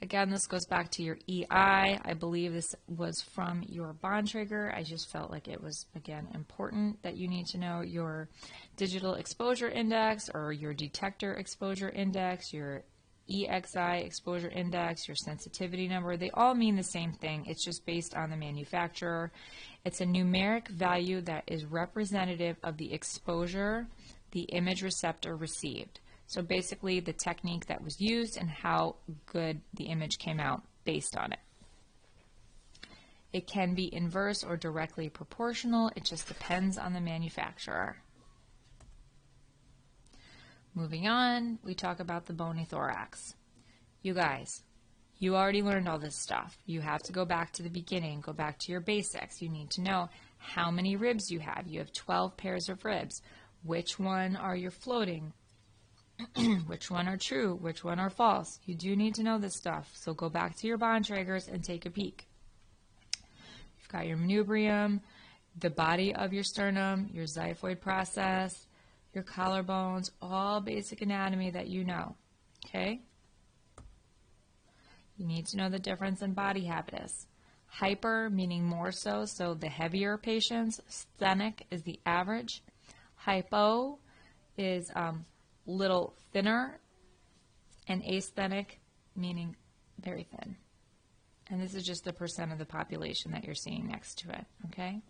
Again, this goes back to your EI. I believe this was from your Bontrager. I just felt like it was, again, important that you need to know your digital exposure index or your detector exposure index, your EXI exposure index, your sensitivity number. They all mean the same thing. It's just based on the manufacturer. It's a numeric value that is representative of the exposure the image receptor received. So basically the technique that was used and how good the image came out based on it. It can be inverse or directly proportional. It just depends on the manufacturer. Moving on, we talk about the bony thorax. You guys, you already learned all this stuff. You have to go back to the beginning, go back to your basics. You need to know how many ribs you have. You have 12 pairs of ribs. Which one are you floating? Which one are true? Which one are false? You do need to know this stuff. So go back to your Bontragers and take a peek. You've got your manubrium, the body of your sternum, your xiphoid process, your collarbones, all basic anatomy that you know, okay? You need to know the difference in body habitus. Hyper, meaning more so, so the heavier patients. Sthenic is the average. Hypo is little thinner, and asthenic, meaning very thin. And this is just the percent of the population that you're seeing next to it, okay?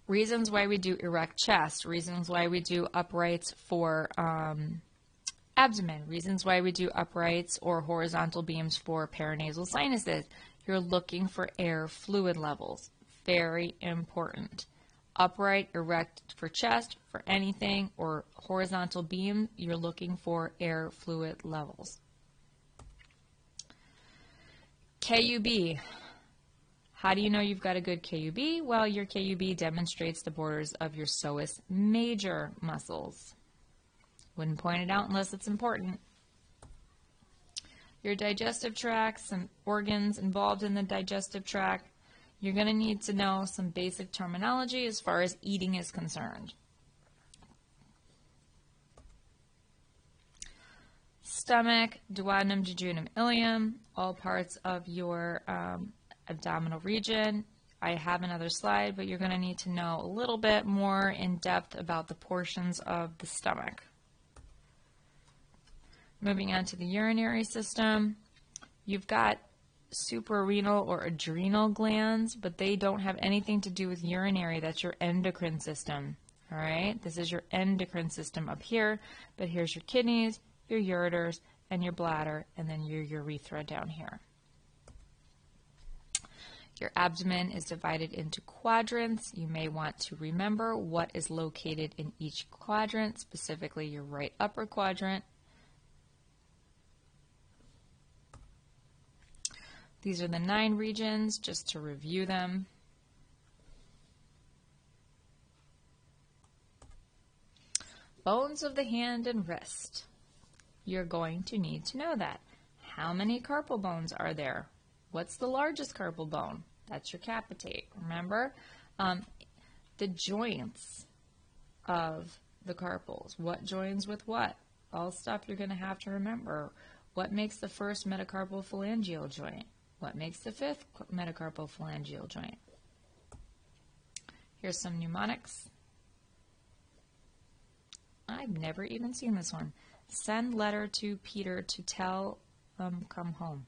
Reasons why we do erect chest, reasons why we do uprights for abdomen, reasons why we do uprights or horizontal beams for paranasal sinuses. You're looking for air fluid levels. Very important. Upright, erect for chest, for anything, or horizontal beam, you're looking for air fluid levels. KUB. How do you know you've got a good KUB? Well, your KUB demonstrates the borders of your psoas major muscles. Wouldn't point it out unless it's important. Your digestive tract, some organs involved in the digestive tract. You're going to need to know some basic terminology as far as eating is concerned. Stomach, duodenum, jejunum, ileum, all parts of your abdominal region. I have another slide, but you're going to need to know a little bit more in depth about the portions of the stomach. Moving on to the urinary system, you've got suprarenal or adrenal glands, but they don't have anything to do with urinary. That's your endocrine system. All right, this is your endocrine system up here, but here's your kidneys, your ureters, and your bladder, and then your urethra down here. Your abdomen is divided into quadrants. You may want to remember what is located in each quadrant, specifically your right upper quadrant. These are the 9 regions, just to review them. Bones of the hand and wrist. You're going to need to know that. How many carpal bones are there? What's the largest carpal bone? That's your capitate. Remember, the joints of the carpals. What joins with what? All stuff you're going to have to remember. What makes the first metacarpal phalangeal joint? What makes the fifth metacarpophalangeal joint? Here's some mnemonics. I've never even seen this one. Send letter to Peter to tell come home.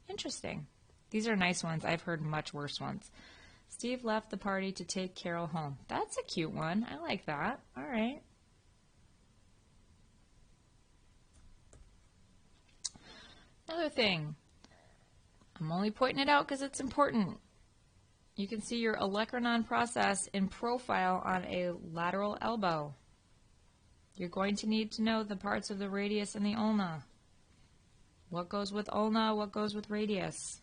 Interesting. These are nice ones. I've heard much worse ones. Steve left the party to take Carol home. That's a cute one. I like that. All right. Another thing. I'm only pointing it out because it's important. You can see your olecranon process in profile on a lateral elbow. You're going to need to know the parts of the radius and the ulna. What goes with ulna, what goes with radius.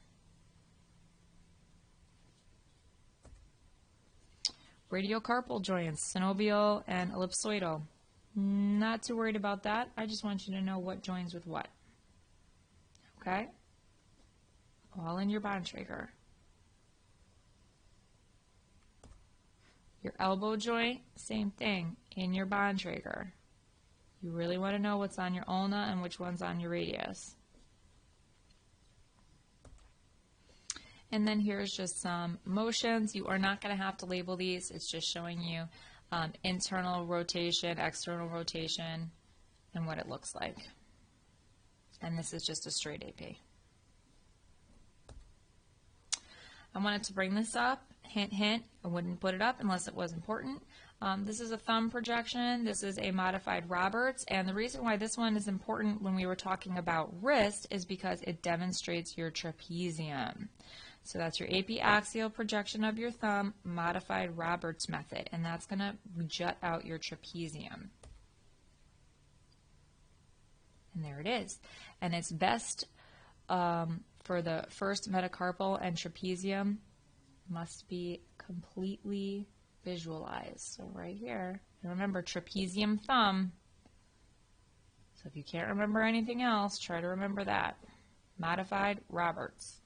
Radiocarpal joints, synovial and ellipsoidal. Not too worried about that. I just want you to know what joins with what. Okay? All in your Bontrager. Your elbow joint, same thing, in your Bontrager. You really want to know what's on your ulna and which one's on your radius. And then here's just some motions. You are not going to have to label these. It's just showing you internal rotation, external rotation, and what it looks like. And this is just a straight AP. I wanted to bring this up. Hint, hint. I wouldn't put it up unless it was important. This is a thumb projection. This is a modified Roberts. And the reason why this one is important when we were talking about wrist is because it demonstrates your trapezium. So that's your AP axial projection of your thumb, modified Roberts method. And that's going to jut out your trapezium. And there it is. And it's best for the first metacarpal and trapezium must be completely visualized. So right here, and remember trapezium thumb. So if you can't remember anything else, try to remember that. Modified Roberts.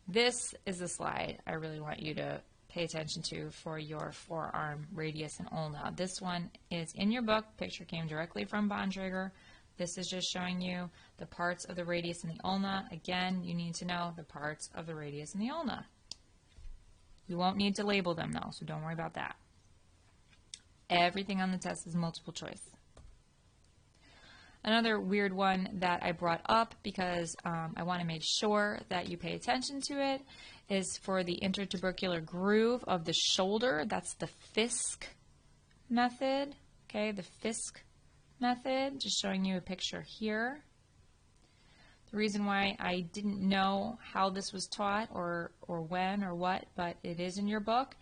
This is a slide I really want you to pay attention to for your forearm radius and ulna. This one is in your book. Picture came directly from Bontrager. This is just showing you the parts of the radius and the ulna. Again, you need to know the parts of the radius and the ulna. You won't need to label them though, so don't worry about that. Everything on the test is multiple choice. Another weird one that I brought up because I want to make sure that you pay attention to it is for the intertubercular groove of the shoulder. That's the Fisk method. Okay, the Fisk method. Just showing you a picture here. The reason why I didn't know how this was taught or when or what, but it is in your book.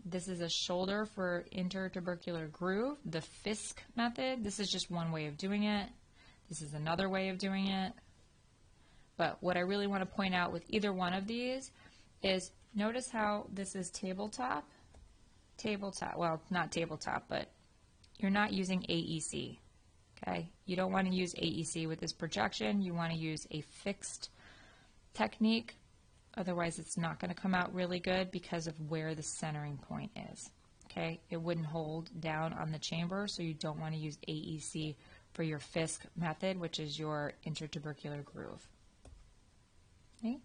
This is a shoulder for intertubercular groove, the Fisk method. This is just one way of doing it. This is another way of doing it. But what I really want to point out with either one of these is notice how this is tabletop. Tabletop, well, not tabletop, but you're not using AEC. Okay? You don't want to use AEC with this projection. You want to use a fixed technique. Otherwise, it's not going to come out really good because of where the centering point is. Okay? It wouldn't hold down on the chamber, so you don't want to use AEC for your Fisk method, which is your intertubercular groove. Okay?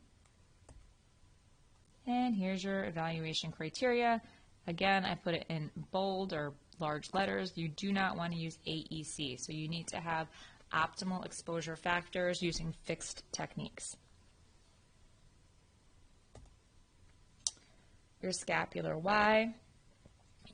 And here's your evaluation criteria. Again, I put it in bold or large letters. You do not want to use AEC, so you need to have optimal exposure factors using fixed techniques. Your scapular Y.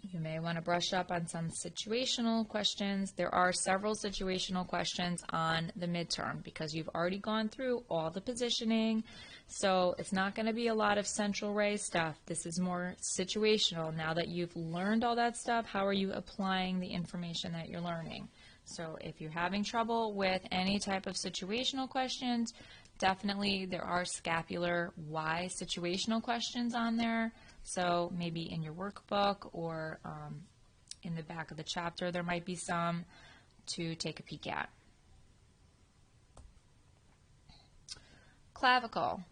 You may want to brush up on some situational questions. There are several situational questions on the midterm because you've already gone through all the positioning, so it's not going to be a lot of central ray stuff. This is more situational. Now that you've learned all that stuff, how are you applying the information that you're learning? So if you're having trouble with any type of situational questions, definitely there are scapular Y situational questions on there. So maybe in your workbook or in the back of the chapter, there might be some to take a peek at. Clavicle.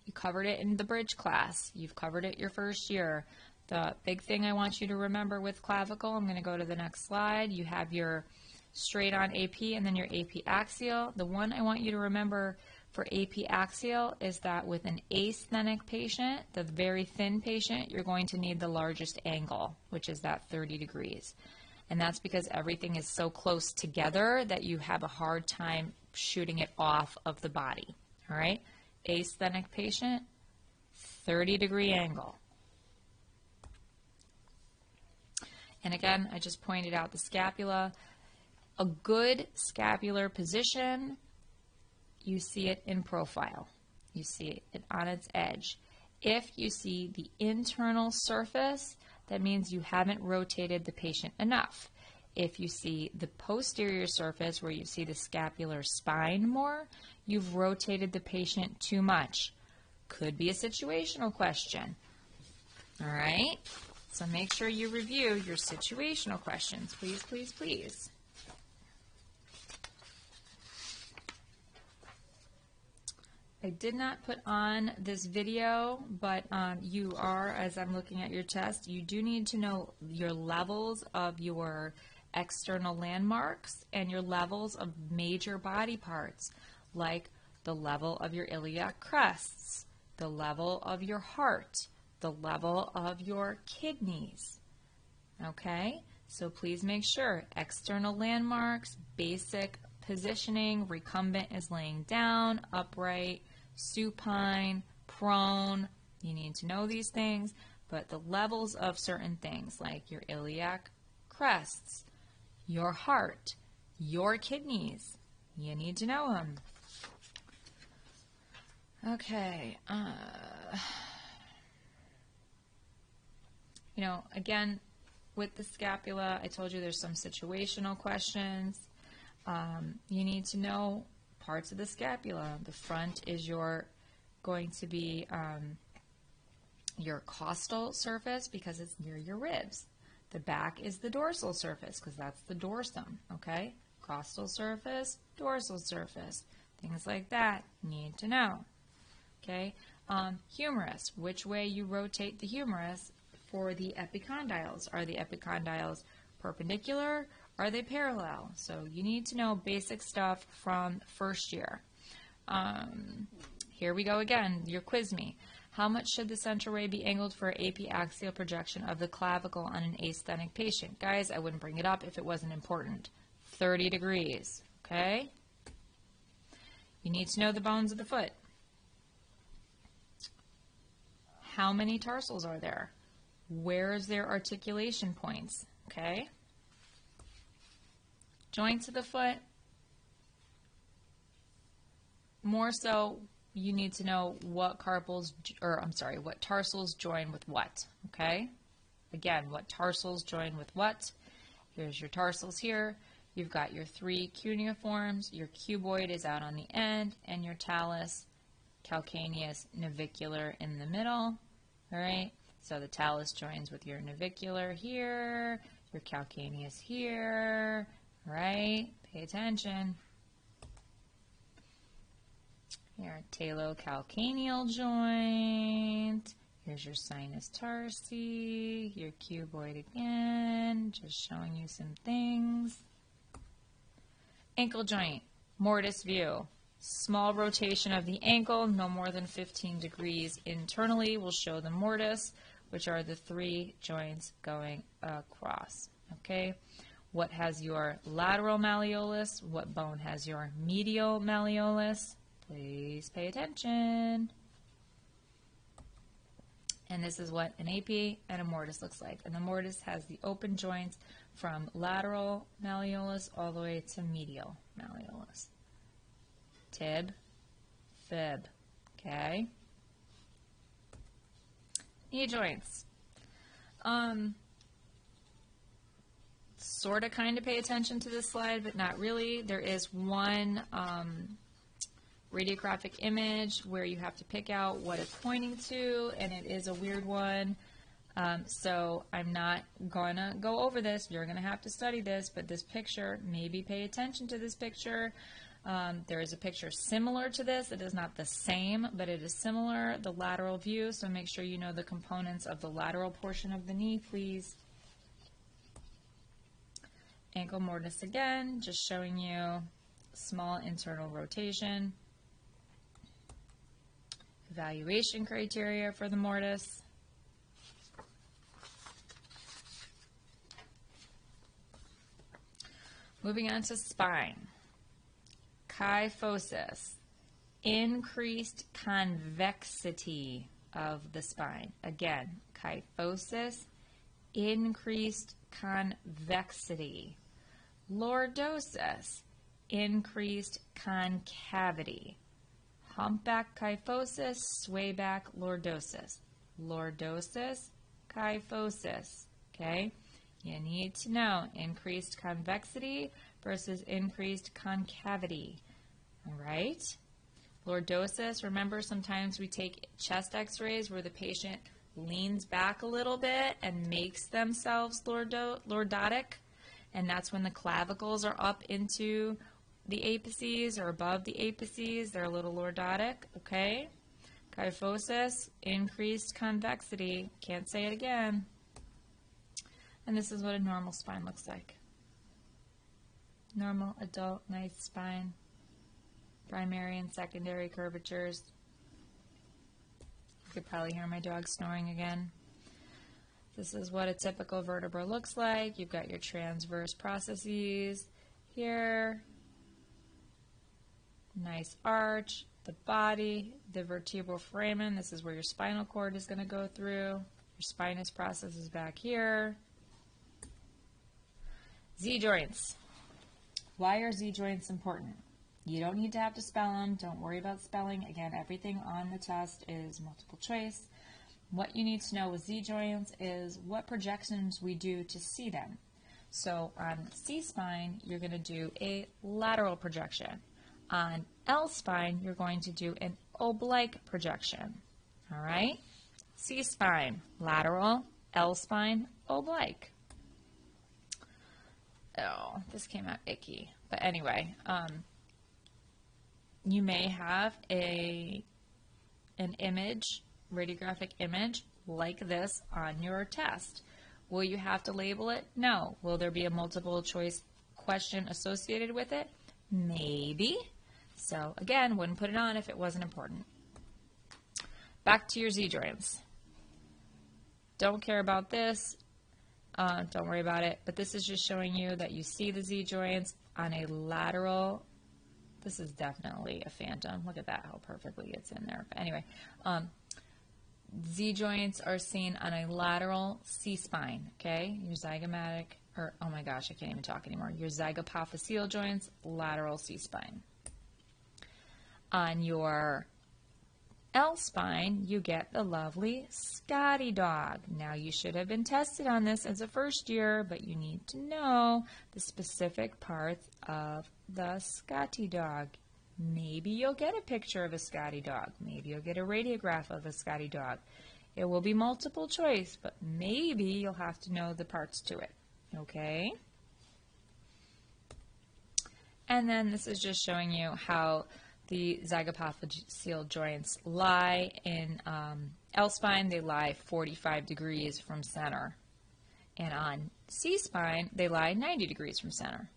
You covered it in the bridge class. You've covered it your first year. The big thing I want you to remember with clavicle, I'm going to go to the next slide. You have your straight on AP and then your AP axial. The one I want you to remember for AP axial is that with an asthenic patient, the very thin patient, you're going to need the largest angle, which is that 30 degrees. And that's because everything is so close together that you have a hard time shooting it off of the body. All right? Asthenic patient, 30-degree angle. And again, I just pointed out the scapula. A good scapular position, you see it in profile. You see it on its edge. If you see the internal surface, that means you haven't rotated the patient enough. If you see the posterior surface where you see the scapular spine more, you've rotated the patient too much. Could be a situational question. All right? So make sure you review your situational questions. Please, please, please. I did not put on this video, but you are, as I'm looking at your test, you do need to know your levels of your external landmarks and your levels of major body parts, like the level of your iliac crests, the level of your heart, the level of your kidneys. Okay? So please make sure external landmarks, basic positioning, recumbent is laying down, upright, supine, prone. You need to know these things, but the levels of certain things like your iliac crests, your heart, your kidneys, you need to know them. Okay. Again, with the scapula, I told you there's some situational questions. You need to know parts of the scapula. The front is going to be your costal surface because it's near your ribs. The back is the dorsal surface because that's the dorsum, okay? Costal surface, dorsal surface, things like that you need to know, okay? Humerus, which way you rotate the humerus for the epicondyles. Are the epicondyles perpendicular? Are they parallel? So you need to know basic stuff from first year. Here we go again, your quiz me. How much should the central ray be angled for AP axial projection of the clavicle on an asthenic patient? Guys, I wouldn't bring it up if it wasn't important. 30 degrees, okay? You need to know the bones of the foot. How many tarsals are there? Where is their articulation points, okay? Joints of the foot. More so, you need to know what what tarsals join with what, okay? Again, what tarsals join with what. Here's your tarsals here. You've got your 3 cuneiforms, your cuboid is out on the end, and your talus, calcaneus, navicular in the middle, all right? So the talus joins with your navicular here, your calcaneus here, all right? Pay attention. Your talocalcaneal joint. Here's your sinus tarsi, your cuboid again, just showing you some things. Ankle joint, mortise view. Small rotation of the ankle, no more than 15 degrees internally will show the mortise, which are the 3 joints going across, okay? What has your lateral malleolus? What bone has your medial malleolus? Please pay attention. And this is what an AP and a mortise looks like. And the mortise has the open joints from lateral malleolus all the way to medial malleolus. Tib, fib, okay? Knee joints. Sort of kind of pay attention to this slide, but not really. There is one radiographic image where you have to pick out what it's pointing to, and it is a weird one. So I'm not going to go over this. You're going to have to study this, but this picture, maybe pay attention to this picture. There is a picture similar to this. It is not the same, but it is similar, the lateral view, so make sure you know the components of the lateral portion of the knee, please. Ankle mortise again, just showing you small internal rotation. Evaluation criteria for the mortise. Moving on to spine. Kyphosis, increased convexity of the spine. Again, kyphosis, increased convexity. Lordosis, increased concavity. Humpback kyphosis, swayback lordosis. Lordosis, kyphosis. Okay? You need to know increased convexity versus increased concavity. All right? Lordosis, remember sometimes we take chest x-rays where the patient leans back a little bit and makes themselves lordotic, and that's when the clavicles are up into the apices or above the apices. They're a little lordotic, okay? Kyphosis, increased convexity. Can't say it again. And this is what a normal spine looks like. Normal, adult, nice spine. Primary and secondary curvatures. You could probably hear my dog snoring again. This is what a typical vertebra looks like. You've got your transverse processes here. Nice arch, the body, the vertebral foramen. This is where your spinal cord is going to go through. Your spinous process is back here. Z-joints. Why are Z-joints important? You don't need to have to spell them. Don't worry about spelling. Again, everything on the test is multiple choice. What you need to know with Z-joints is what projections we do to see them. So on C-spine, you're going to do a lateral projection. On L-spine, you're going to do an oblique projection. All right? C-spine, lateral. L-spine, oblique. Oh, this came out icky. But anyway, you may have an image, radiographic image like this on your test. Will you have to label it? No. Will there be a multiple choice question associated with it? Maybe. So again, wouldn't put it on if it wasn't important. Back to your Z-joints. Don't care about this. Don't worry about it. But this is just showing you that you see the Z-joints on a lateral. This is definitely a phantom. Look at that, how perfectly it's in there. But anyway, Z-joints are seen on a lateral C-spine, okay? Your zygomatic, or oh my gosh, I can't even talk anymore. Your zygapophyseal joints, lateral C-spine. On your L-spine, you get the lovely Scotty dog. Now, you should have been tested on this as a first year, but you need to know the specific parts of the Scotty dog. Maybe you'll get a picture of a Scotty dog. Maybe you'll get a radiograph of a Scotty dog. It will be multiple choice, but maybe you'll have to know the parts to it. Okay? And then this is just showing you how the zygapophyseal joints lie in L-spine. They lie 45 degrees from center. And on C-spine, they lie 90 degrees from center.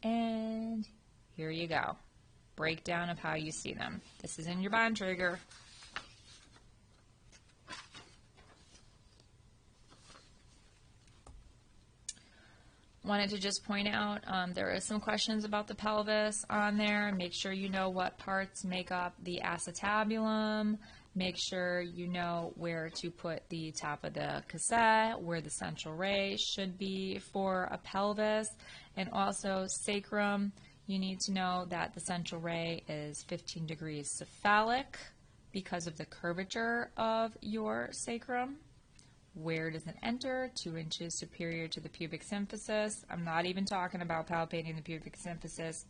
And here you go. Breakdown of how you see them. This is in your Bontrager. Wanted to just point out there are some questions about the pelvis on there. Make sure you know what parts make up the acetabulum. Make sure you know where to put the top of the cassette, where the central ray should be for a pelvis. And also sacrum, you need to know that the central ray is 15 degrees cephalic because of the curvature of your sacrum. Where does it enter? 2 inches superior to the pubic symphysis. I'm not even talking about palpating the pubic symphysis.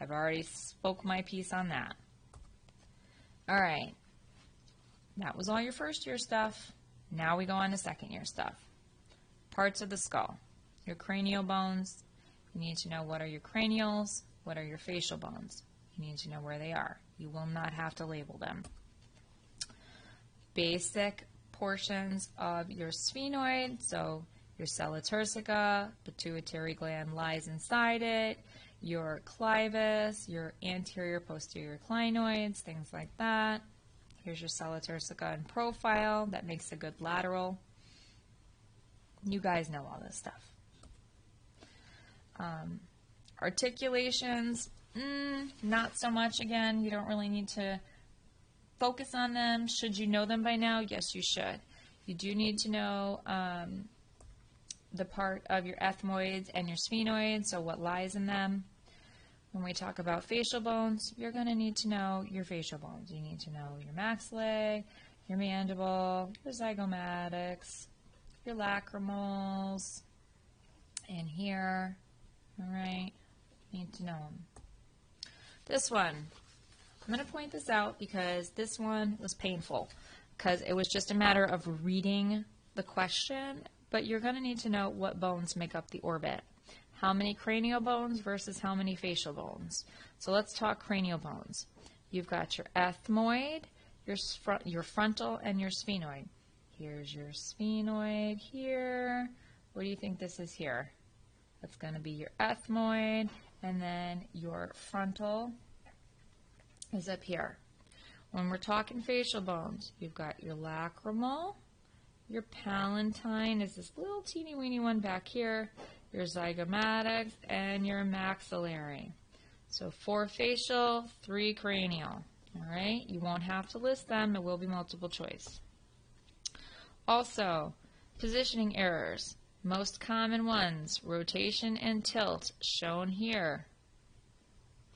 I've already spoke my piece on that. All right. That was all your first year stuff. Now we go on to second year stuff. Parts of the skull. Your cranial bones. You need to know what are your cranials, what are your facial bones. You need to know where they are. You will not have to label them. Basic portions of your sphenoid, so Your sella turcica, pituitary gland lies inside it, your clivus, your anterior posterior clinoids, things like that. Here's your sella turcica in profile. That makes a good lateral. You guys know all this stuff. Articulations, not so much again. You don't really need to focus on them. Should you know them by now? Yes, you should. You do need to know the part of your ethmoids and your sphenoids, so what lies in them. When we talk about facial bones, you're going to need to know your facial bones. You need to know your maxillae, your mandible, your zygomatics, your lacrimals, and here, all right, need to know them. This one, I'm going to point this out because this one was painful because it was just a matter of reading the question, but you're going to need to know what bones make up the orbit. How many cranial bones versus how many facial bones. So let's talk cranial bones. You've got your ethmoid, your frontal, and your sphenoid. Here's your sphenoid here. What do you think this is here? That's going to be your ethmoid, and then your frontal is up here. When we're talking facial bones, you've got your lacrimal, your palatine is this little teeny weeny one back here, your zygomatics, and your maxillary. So 4 facial, 3 cranial. All right, you won't have to list them. It will be multiple choice. Also, positioning errors. Most common ones, rotation and tilt, shown here.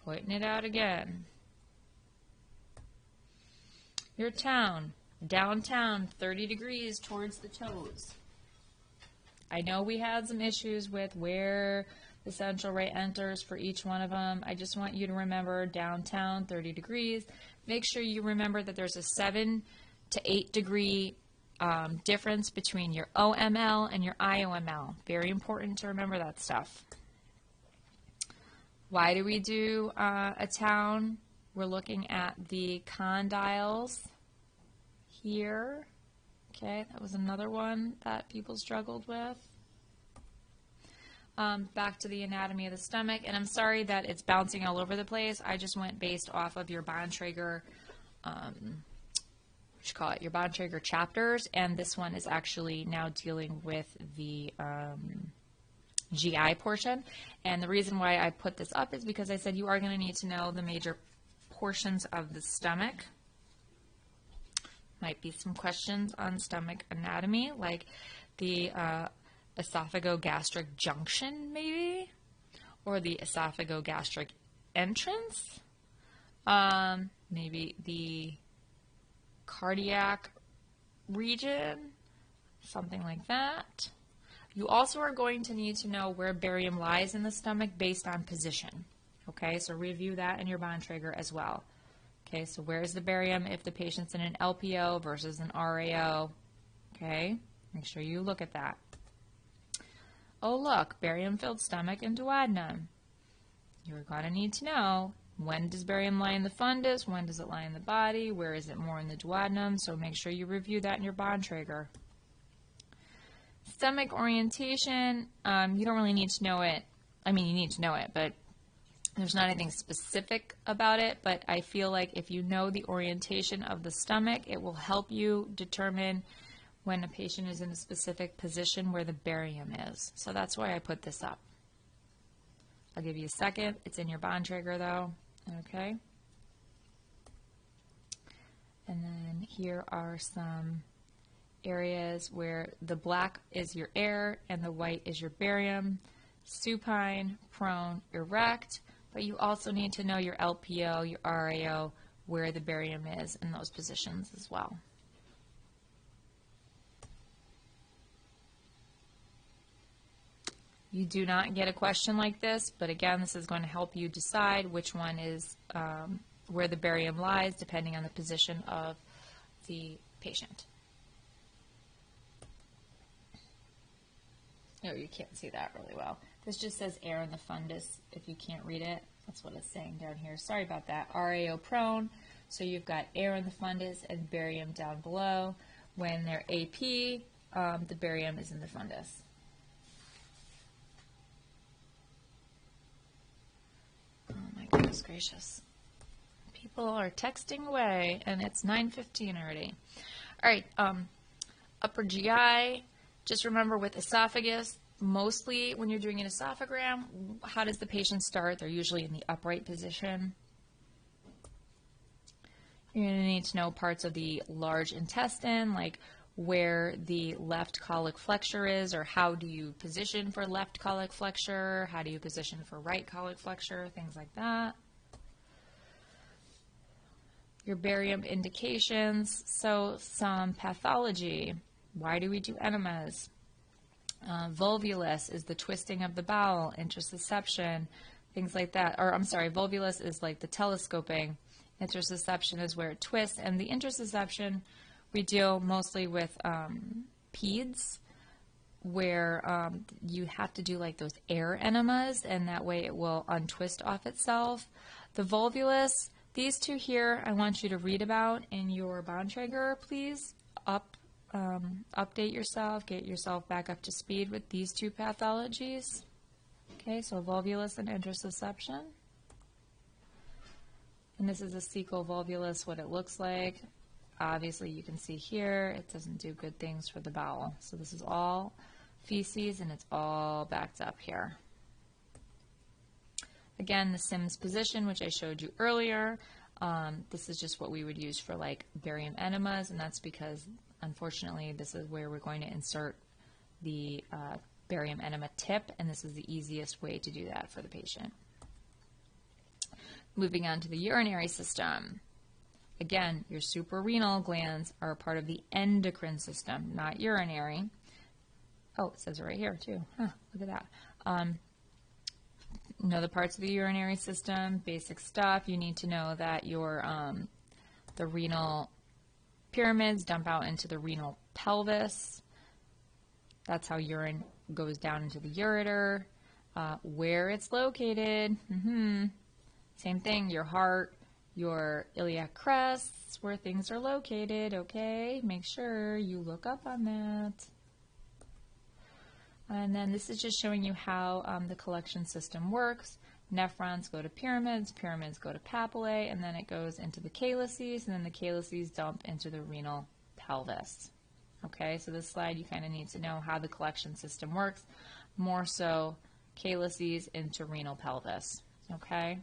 Pointing it out again. Your town, downtown, 30 degrees towards the toes. I know we had some issues with where the central right enters for each one of them. I just want you to remember downtown, 30 degrees. Make sure you remember that there's a 7 to 8 degree difference between your OML and your IOML. Very important to remember that stuff. Why do we do a town? We're looking at the condyles here. Okay, that was another one that people struggled with. Back to the anatomy of the stomach, and I'm sorry that it's bouncing all over the place. I just went based off of your Bontrager, your Bontrager chapters, and this one is actually now dealing with the GI portion. And the reason why I put this up is because I said you are going to need to know the major portions of the stomach. Might be some questions on stomach anatomy, like the esophagogastric junction, maybe, or the esophagogastric entrance, maybe the cardiac region, something like that. You also are going to need to know where barium lies in the stomach based on position. Okay, so review that in your Bontrager as well. Okay, so where's the barium if the patient's in an LPO versus an RAO? Okay, make sure you look at that. Oh look, barium-filled stomach and duodenum. You're going to need to know, when does barium lie in the fundus? When does it lie in the body? Where is it more in the duodenum? So make sure you review that in your Bontrager. Stomach orientation, you don't really need to know it. I mean, you need to know it, but there's not anything specific about it. But I feel like if you know the orientation of the stomach, it will help you determine when a patient is in a specific position where the barium is. So that's why I put this up. I'll give you a second. It's in your Bontrager though. Okay. And then here are some areas where the black is your air and the white is your barium. Supine, prone, erect. But you also need to know your LPO, your RAO, where the barium is in those positions as well. You do not get a question like this, but again, this is going to help you decide which one is where the barium lies, depending on the position of the patient. Oh, you can't see that really well. This just says air in the fundus. If you can't read it, that's what it's saying down here. Sorry about that. RAO prone, so you've got air in the fundus and barium down below. When they're AP, the barium is in the fundus. gracious. People are texting away, and it's 9:15 already. All right, upper GI, just remember with esophagus, mostly when you're doing an esophagram, how does the patient start? They're usually in the upright position. You're going to need to know parts of the large intestine, like where the left colic flexure is, or how do you position for left colic flexure, how do you position for right colic flexure, things like that. Your barium indications, so some pathology. Why do we do enemas? Volvulus is the twisting of the bowel, intussusception, things like that. Or I'm sorry, volvulus is like the telescoping. Intussusception is where it twists, and the intussusception we deal mostly with peds, where you have to do like those air enemas, and that way it will untwist off itself. The volvulus, these two here, I want you to read about in your Bontrager, please. Update yourself, get yourself back up to speed with these two pathologies. Okay, so volvulus and intussusception. And this is a cecal volvulus, what it looks like. Obviously, you can see here, it doesn't do good things for the bowel. So this is all feces, and it's all backed up here. Again, the Sims position, which I showed you earlier, this is just what we would use for like barium enemas, and that's because, unfortunately, this is where we're going to insert the barium enema tip, and this is the easiest way to do that for the patient. Moving on to the urinary system. Again, your suprarenal glands are a part of the endocrine system, not urinary. Oh, it says it right here too. Huh, look at that. Know the parts of the urinary system, basic stuff. You need to know that your the renal pyramids dump out into the renal pelvis. That's how urine goes down into the ureter. Where it's located. Same thing, your heart, your iliac crests, where things are located, okay? Make sure you look up on that. And then this is just showing you how the collection system works. Nephrons go to pyramids, pyramids go to papillae, and then it goes into the calyces, and then the calyces dump into the renal pelvis. Okay, so this slide you kind of need to know how the collection system works, more so calyces into renal pelvis, okay?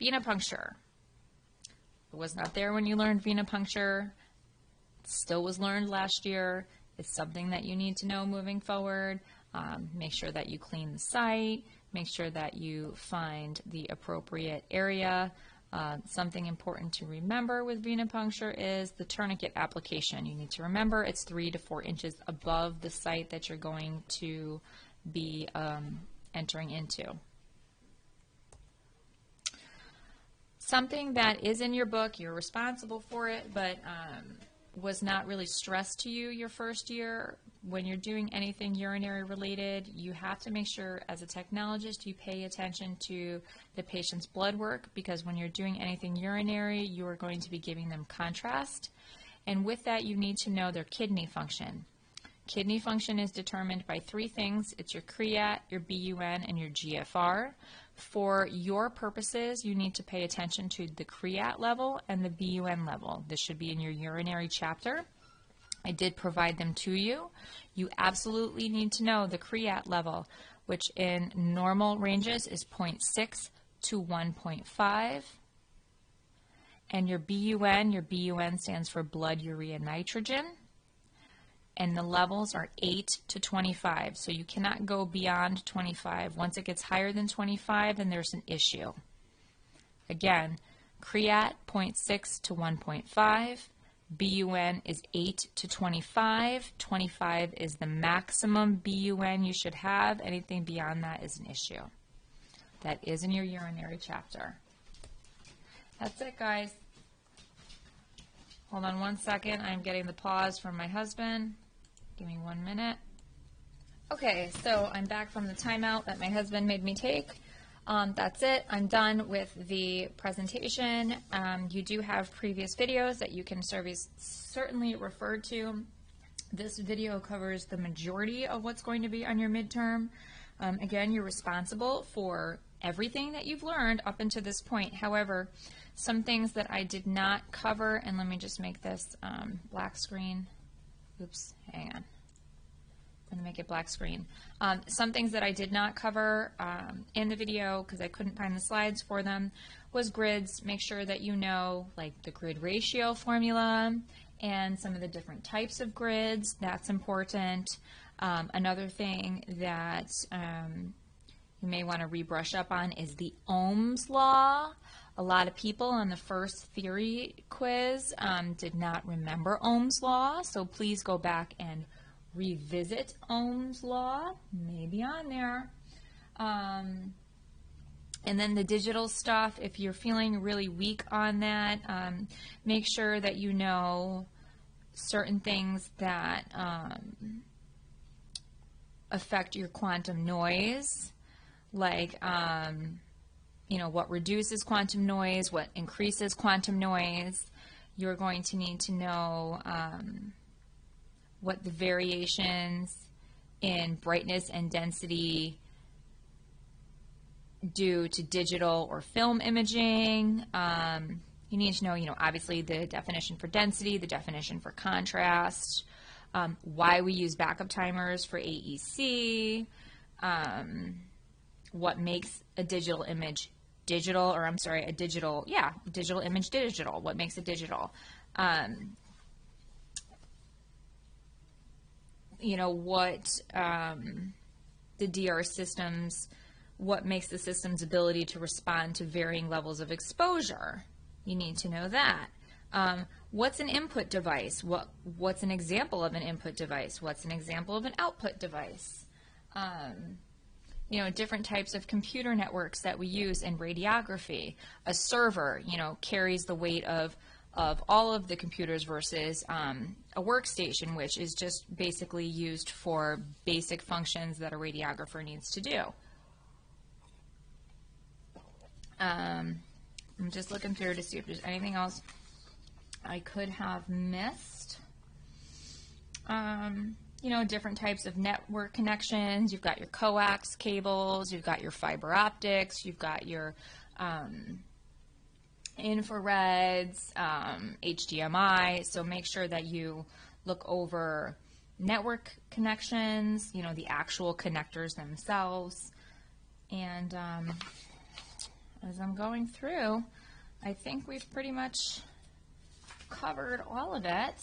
Venipuncture. It was not there when you learned venipuncture. It still was learned last year. It's something that you need to know moving forward. Make sure that you clean the site. Make sure that you find the appropriate area. Something important to remember with venipuncture is the tourniquet application. You need to remember it's 3 to 4 inches above the site that you're going to be entering into. Something that is in your book, you're responsible for it, but was not really stressed to you your first year. When you're doing anything urinary related, you have to make sure as a technologist you pay attention to the patient's blood work, because when you're doing anything urinary, you are going to be giving them contrast. And with that, you need to know their kidney function. Kidney function is determined by 3 things. It's your creat, your BUN, and your GFR. For your purposes, you need to pay attention to the creat level and the BUN level. This should be in your urinary chapter. I did provide them to you. You absolutely need to know the creat level, which in normal ranges is 0.6 to 1.5. And your BUN stands for blood urea nitrogen. And the levels are 8 to 25, so you cannot go beyond 25. Once it gets higher than 25, then there's an issue. Again, creat 0.6 to 1.5, BUN is 8 to 25. 25 is the maximum BUN you should have. Anything beyond that is an issue. That is in your urinary chapter. That's it, guys. Hold on one second. I'm getting the pause from my husband. Give me 1 minute. Okay, so I'm back from the timeout that my husband made me take. That's it. I'm done with the presentation. You do have previous videos that you can certainly refer to. This video covers the majority of what's going to be on your midterm. Again, you're responsible for everything that you've learned up until this point. However, some things that I did not cover, and let me just make this black screen. Oops, hang on. I'm going to make it black screen. Some things that I did not cover in the video because I couldn't find the slides for them was grids. Make sure that you know like the grid ratio formula and some of the different types of grids. That's important. Another thing that you may want to rebrush up on is the Ohm's law. A lot of people on the first theory quiz did not remember Ohm's law, so please go back and revisit Ohm's law, maybe on there. And then the digital stuff, if you're feeling really weak on that, make sure that you know certain things that affect your quantum noise, like you know, what reduces quantum noise, what increases quantum noise. You're going to need to know what the variations in brightness and density do to digital or film imaging. You need to know, obviously the definition for density, the definition for contrast, why we use backup timers for AEC, what makes a digital image digital, or I'm sorry, digital image digital, what makes it digital. What the DR systems, what makes the system's ability to respond to varying levels of exposure. You need to know that. What's an input device? What's an example of an input device? What's an example of an output device? Different types of computer networks that we use in radiography. A server, carries the weight of all of the computers versus a workstation, which is just basically used for basic functions that a radiographer needs to do. I'm just looking through to see if there's anything else I could have missed. Different types of network connections. You've got your coax cables, you've got your fiber optics, you've got your infrareds, HDMI. So make sure that you look over network connections, the actual connectors themselves. And as I'm going through, I think we've pretty much covered all of it.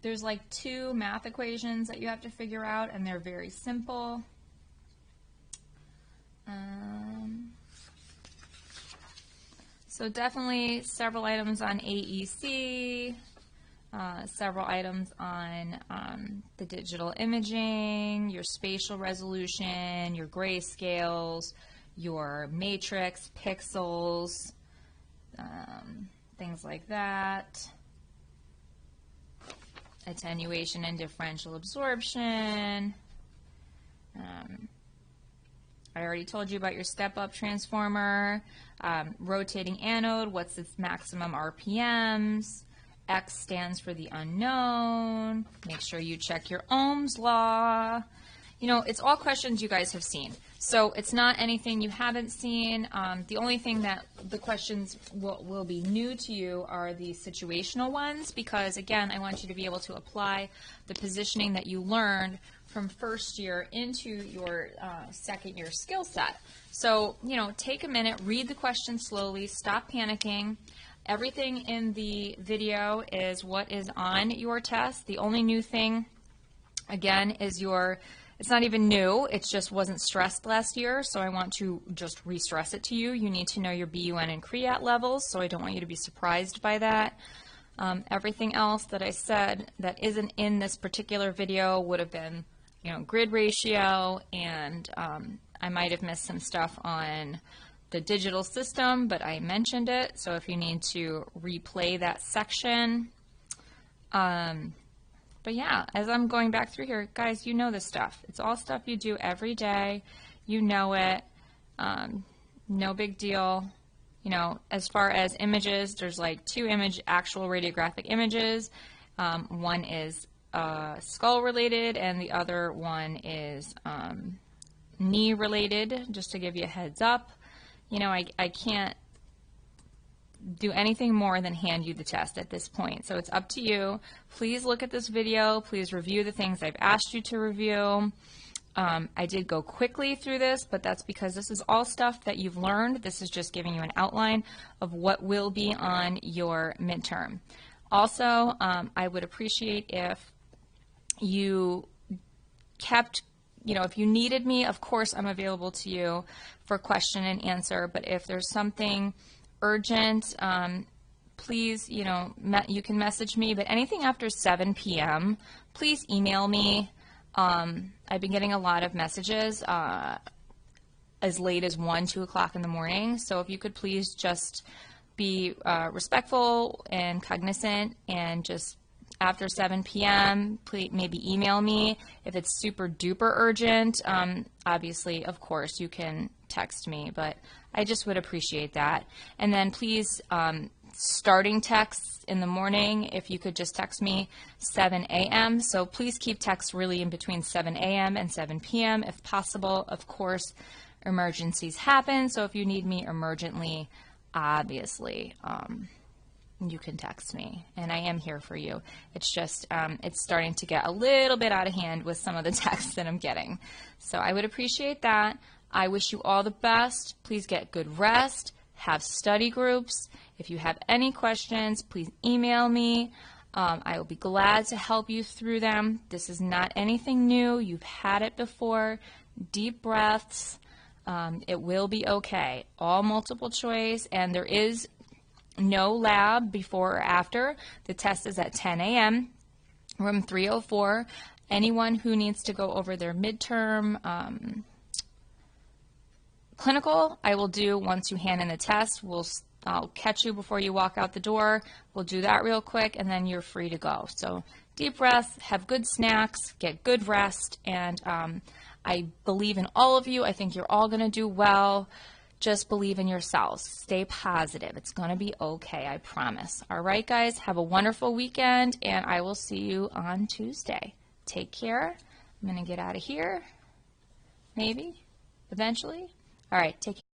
There's like 2 math equations that you have to figure out, and they're very simple. So definitely several items on AEC, several items on the digital imaging, your spatial resolution, your grayscales, your matrix, pixels, things like that. Attenuation and differential absorption. I already told you about your step-up transformer. Rotating anode, what's its maximum RPMs? X stands for the unknown. Make sure you check your Ohm's law. It's all questions you guys have seen. So it's not anything you haven't seen. The only thing that the questions will be new to you are the situational ones, because again, I want you to be able to apply the positioning that you learned from first year into your second year skill set. So, take a minute, read the question slowly, stop panicking. Everything in the video is what is on your test. The only new thing, again, is it's not even new, it just wasn't stressed last year, so I want to just re-stress it to you. You need to know your BUN and CREAT levels, so I don't want you to be surprised by that. Everything else that I said that isn't in this particular video would have been, grid ratio, and I might have missed some stuff on the digital system, but I mentioned it, so if you need to replay that section. But yeah, as I'm going back through here, guys, you know this stuff. It's all stuff you do every day. You know it. No big deal. As far as images, there's like 2 actual radiographic images. One is skull related, and the other one is knee related, just to give you a heads up. You know, I can't do anything more than hand you the test at this point. So it's up to you. Please look at this video. Please review the things I've asked you to review. I did go quickly through this, but that's because this is all stuff that you've learned. This is just giving you an outline of what will be on your midterm. Also, I would appreciate if you kept, you know, if you needed me, of course I'm available to you for question and answer, but if there's something urgent, please, you know, you can message me, but anything after 7 p.m., please email me. I've been getting a lot of messages as late as 1, 2 o'clock in the morning, so if you could please just be respectful and cognizant, and just after 7 p.m., please maybe email me. If it's super duper urgent, obviously, of course, you can text me, but I just would appreciate that. And then please, starting texts in the morning, if you could just text me 7 a.m. So please keep texts really in between 7 a.m. and 7 p.m. if possible. Of course, emergencies happen, so if you need me emergently, obviously, you can text me, and I am here for you. It's just, it's starting to get a little bit out of hand with some of the texts that I'm getting. So I would appreciate that. I wish you all the best. Please get good rest. Have study groups. If you have any questions, please email me. I will be glad to help you through them. This is not anything new. You've had it before. Deep breaths. It will be okay. All multiple choice, and there is no lab before or after. The test is at 10 a.m., room 304. Anyone who needs to go over their midterm clinical, I will do once you hand in the test. I'll catch you before you walk out the door. We'll do that real quick, and then you're free to go. So deep breath, have good snacks, get good rest, and I believe in all of you. I think you're all going to do well. Just believe in yourselves. Stay positive. It's going to be okay, I promise. All right, guys, have a wonderful weekend, and I will see you on Tuesday. Take care. I'm going to get out of here, maybe, eventually. All right, take care.